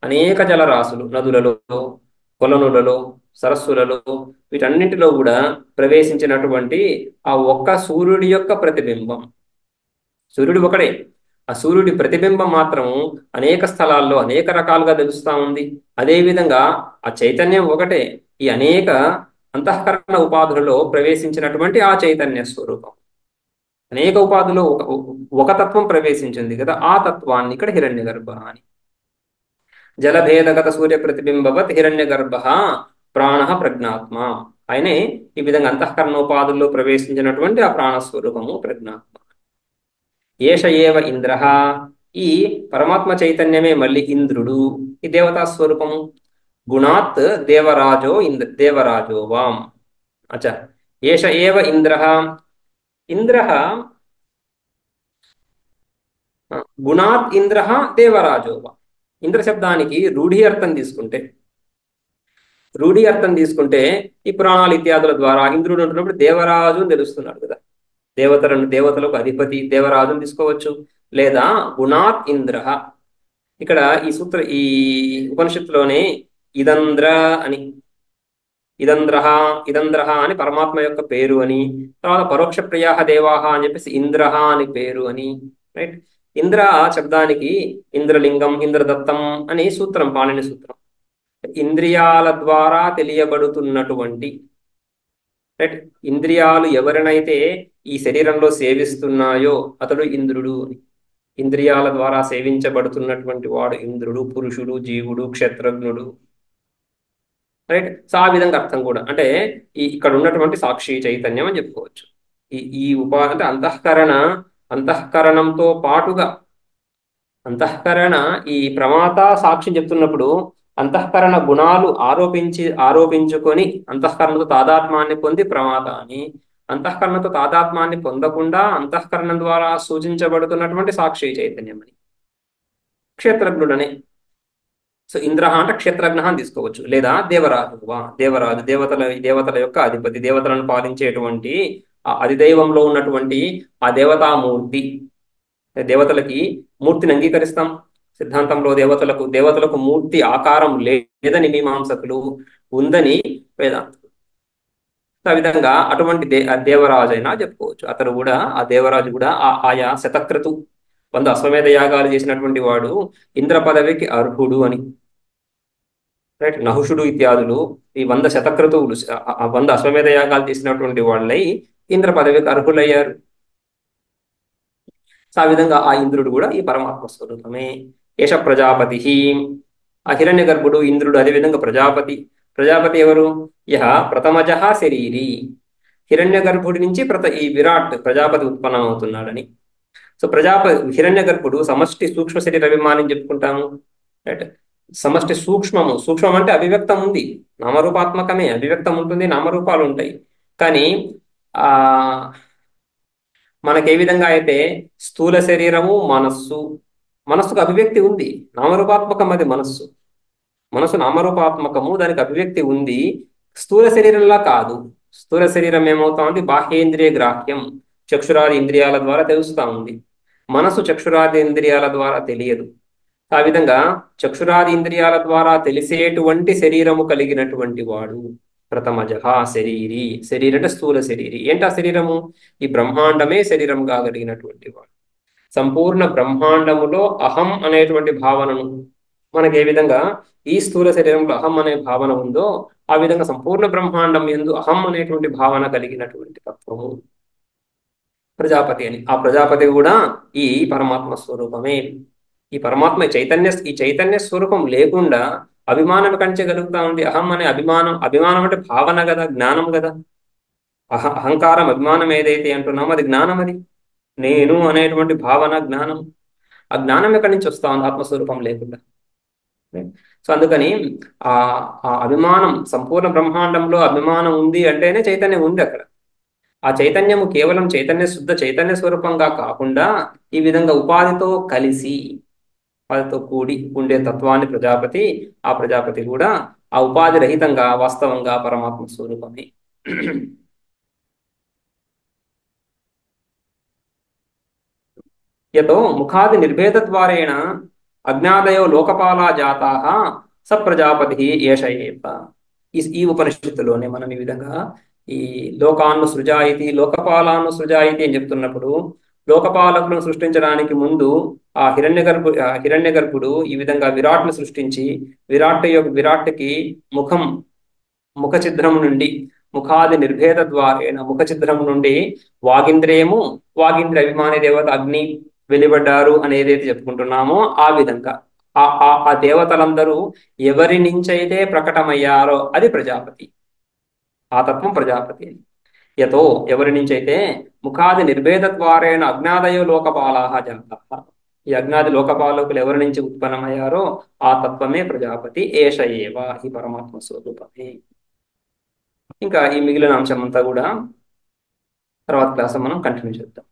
అనేక జలరాశులు, నదులలో, కొలనులలో, సరస్సులలో, వీటన్నింటిలో కూడా ప్రవేశించినటువంటి ఆ ఒక్క సూర్యుడి యొక్క ప్రతిబింబం. సూర్యుడు ఒకడే, ఆ సూర్యుడి ప్రతిబింబం మాత్రం అనేక స్థలాల్లో అనేక రకాలుగా తెలుస్తూ ఉంది. అదేవిధంగా ఆ చైతన్యం ఒకటే, ఈ అనేక అంతఃకరణ ఉపాధులలో ప్రవేశించినటువంటి ఆ చైతన్య స్వరూపం. అనేక ఉపాధులు ఒక తత్వం ప్రవేశించింది కదా, ఆ తత్వాన్ని ఇక్కడ హిరణ్య గర్భ అని. జలభేదగత సూర్య ప్రతిబింబవత్ హిరణ్య గర్భ ప్రాణ ప్రజ్ఞాత్మ. ఆయనే ఈ విధంగా అంతఃకరణోపాధుల్లో ప్రవేశించినటువంటి ఆ ప్రాణస్వరూపము ప్రజ్ఞాత్మ. ఏష ఏవ ఇంద్ర, ఈ పరమాత్మ చైతన్యమే మళ్ళీ ఇంద్రుడు, ఈ దేవతా స్వరూపము. గుణాత్ దేవరాజో దేవరాజో వాం. అచ్చ, ఏష ఏవ ఇంద్ర, ఇంద్ర గుణాత్ ఇంద్ర దేవరాజో వా. ఇంద్ర శబ్దానికి రూఢి అర్థం తీసుకుంటే, రూఢి అర్థం తీసుకుంటే ఈ పురాణాలు ఇత్యాదుల ద్వారా ఇంద్రుడు అంటున్నప్పుడు దేవరాజు అని తెలుస్తున్నాడు కదా, దేవతలకు అధిపతి దేవరాజుని తీసుకోవచ్చు. లేదా గుణాత్ ఇంద్ర, ఇక్కడ ఈ ఉపనిషత్తులోనే ఇదంద్ర అని, ఇదంద్ర అని పరమాత్మ యొక్క పేరు అని, తర్వాత పరోక్ష ప్రియాహ దేవాహ అని చెప్పేసి ఇంద్ర అని పేరు అని, రైట్. ఇంద్ర శబ్దానికి ఇంద్రలింగం, ఇంద్రదత్తం అని సూత్రం, పాణిని సూత్రం. ఇంద్రియాల ద్వారా తెలియబడుతున్నటువంటి, రైట్, ఇంద్రియాలు ఎవరినైతే ఈ శరీరంలో సేవిస్తున్నాయో అతడు ఇంద్రుడు అని. ఇంద్రియాల ద్వారా సేవించబడుతున్నటువంటి వాడు ఇంద్రుడు, పురుషుడు, జీవుడు, క్షేత్రజ్ఞుడు, రైట్. సో ఆ విధంగా అర్థం కూడా అంటే ఇక్కడ ఉన్నటువంటి సాక్షి చైతన్యం అని చెప్పుకోవచ్చు. ఈ అంటే అంతఃకరణంతో పాటుగా, అంతఃకరణ ఈ ప్రమాత సాక్షి చెప్తున్నప్పుడు అంతఃకరణ గుణాలు ఆరోపించుకొని అంతఃకరణతో తాదాత్మ్యాన్ని పొంది ప్రమాత అని, అంతఃకరణతో తాదాత్మ్యాన్ని పొందకుండా అంతఃకరణం ద్వారా సూచించబడుతున్నటువంటి సాక్షి చైతన్యం అని, క్షేత్రజ్ఞుడనే. సో ఇంద్ర అంటే క్షేత్రజ్ఞ అని తీసుకోవచ్చు. లేదా దేవరాజు, దేవరాజు దేవతల యొక్క అధిపతి, దేవతలను పాలించేటువంటి ఆ అధిదైవంలో ఉన్నటువంటి ఆ దేవతామూర్తి. దేవతలకి మూర్తిని అంగీకరిస్తాం సిద్ధాంతంలో. దేవతలకు మూర్తి ఆకారం లేదని మీమాంసకులు, ఉందని వేదాంతులు. ఆ విధంగా అటువంటి దేవరాజు అయినా చెప్పుకోవచ్చు. అతడు కూడా, ఆ దేవరాజు కూడా ఆయా శతక్రతు 100 అశ్వమేధ యాగాలు చేసినటువంటి వాడు ఇంద్ర పదవికి అర్హుడు అని, రైట్. నహుషుడు ఇత్యాదులు ఈ 100 శతక్రతువులు, 100 అశ్వమేధ యాగాలు చేసినటువంటి వాళ్ళై ఇంద్ర పదవికి అర్హులయ్యారు. ఆ విధంగా ఆ ఇంద్రుడు కూడా ఈ పరమాత్మ స్వరూపమే. ఏష ప్రజాపతి, ఆ హిరణ్య గర్భుడు ఇంద్రుడు, అదేవిధంగా ప్రజాపతి ఎవరు? యహ ప్రథమజ శరీరి, హిరణ్య గర్భుడి నుంచి ఈ విరాట్ ప్రజాపతి ఉత్పన్నమవుతున్నాడని. సో హిరణ్య గర్భుడు సమష్టి సూక్ష్మ శరీర అభిమానం చెప్పుకుంటాము, రైట్. సమష్టి సూక్ష్మం అంటే అభివ్యక్తం ఉంది, నామరూపాత్మకమే, అభివ్యక్తం ఉంటుంది, నామరూపాలు ఉంటాయి. కానీ మనకు ఏ విధంగా అయితే స్థూల శరీరము, మనస్సుకు అభివ్యక్తి ఉంది, నామరూపాత్మకం. అది మనస్సు నామరూపాత్మకము, దానికి అభివ్యక్తి ఉంది. స్థూల శరీరంలా కాదు. స్థూల శరీరం ఏమవుతా ఉంది? బాహ్యేంద్రియ గ్రాహ్యం, చక్షురాది ఇంద్రియాల ద్వారా తెలుస్తూ ఉంది. మనసు చక్షురాది ఇంద్రియాల ద్వారా తెలియదు. ఆ విధంగా చక్షురాది ఇంద్రియాల ద్వారా తెలిసేటువంటి శరీరము కలిగినటువంటి వాడు ప్రథమజ శరీరి. అంటే స్థూల శరీరి. ఏంటా శరీరము? ఈ బ్రహ్మాండమే శరీరంగా కలిగినటువంటి వాడు. సంపూర్ణ బ్రహ్మాండములో అహం అనేటువంటి భావనను, మనకి ఏ విధంగా ఈ స్థూల శరీరంలో అహం అనే భావన ఉందో ఆ విధంగా సంపూర్ణ బ్రహ్మాండం యందు అహం అనేటువంటి భావన కలిగినటువంటి తత్వము ప్రజాపతి అని. ఆ ప్రజాపతి కూడా ఈ పరమాత్మ స్వరూపమే. ఈ పరమాత్మ ఈ చైతన్య స్వరూపం లేకుండా అభిమానం కంచగలుగుతా ఉంది. అహం అనే అభిమానం అంటే భావన కదా, జ్ఞానం కదా. అహంకారం, అభిమానం ఏదైతే అంటున్నామో అది జ్ఞానం. అది నేను అనేటువంటి భావన జ్ఞానం. ఆ జ్ఞానం ఎక్కడి నుంచి వస్తా ఉంది? ఆత్మస్వరూపం లేకుండా. సో అందుకని ఆ ఆ అభిమానం, సంపూర్ణ బ్రహ్మాండంలో అభిమానం ఉంది అంటేనే చైతన్యం ఉంది అక్కడ. ఆ చైతన్యము కేవలం శుద్ధ చైతన్య స్వరూపంగా కాకుండా ఈ విధంగా ఉపాధితో కలిసి, ఉపాధితో కూడి ఉండే తత్వాన్ని ప్రజాపతి, ఆ ప్రజాపతి కూడా ఆ ఉపాధి రహితంగా వాస్తవంగా పరమాత్మ స్వరూపమే. యతో ముఖాది నిర్భేదద్వారేణ అజ్ఞాదయో లోకపాలా జాతాః స ప్రజాపతి ఏష ఏవ. ఈ ఉపనిషత్తులోనే మనం ఈ విధంగా ఈ లోకాన్ని సృజాయితి, లోకపాలాన్ని సృజాయితి అని చెప్తున్నప్పుడు, లోకపాలకులను సృష్టించడానికి ముందు ఆ హిరణ్యగర్భుడు ఈ విధంగా విరాట్ను సృష్టించి, విరాట్కి ముఖ ఛిద్రము నుండి, ముఖాది నిర్భేద ద్వారేణ ముఖ ఛిద్రము నుండి వాగింద్రియము, వాగింద్ర అభిమాని దేవత అగ్ని వెలువడ్డారు అని ఏదైతే చెప్పుకుంటున్నామో ఆ విధంగా ఆ దేవతలందరూ ఎవరి నుంచైతే ప్రకటమయ్యారో అది ప్రజాపతి, ఆ తత్వం ప్రజాపతి. యతో ఎవరి నుంచైతే ముఖాది నిర్భేద ద్వారేణ అజ్ఞాదయో లోకపాలాహ జాతాః, ఈ అజ్ఞాది లోకపాలకులు ఎవరి నుంచి ఉత్పన్నమయ్యారో ఆ తత్వమే ప్రజాపతి. ఏష ఏవ, ఈ పరమాత్మ స్వరూపమే. ఇంకా ఈ మిగిలిన అంశం అంతా కూడా తర్వాత క్లాస్ మనం కంటిన్యూ చేద్దాం.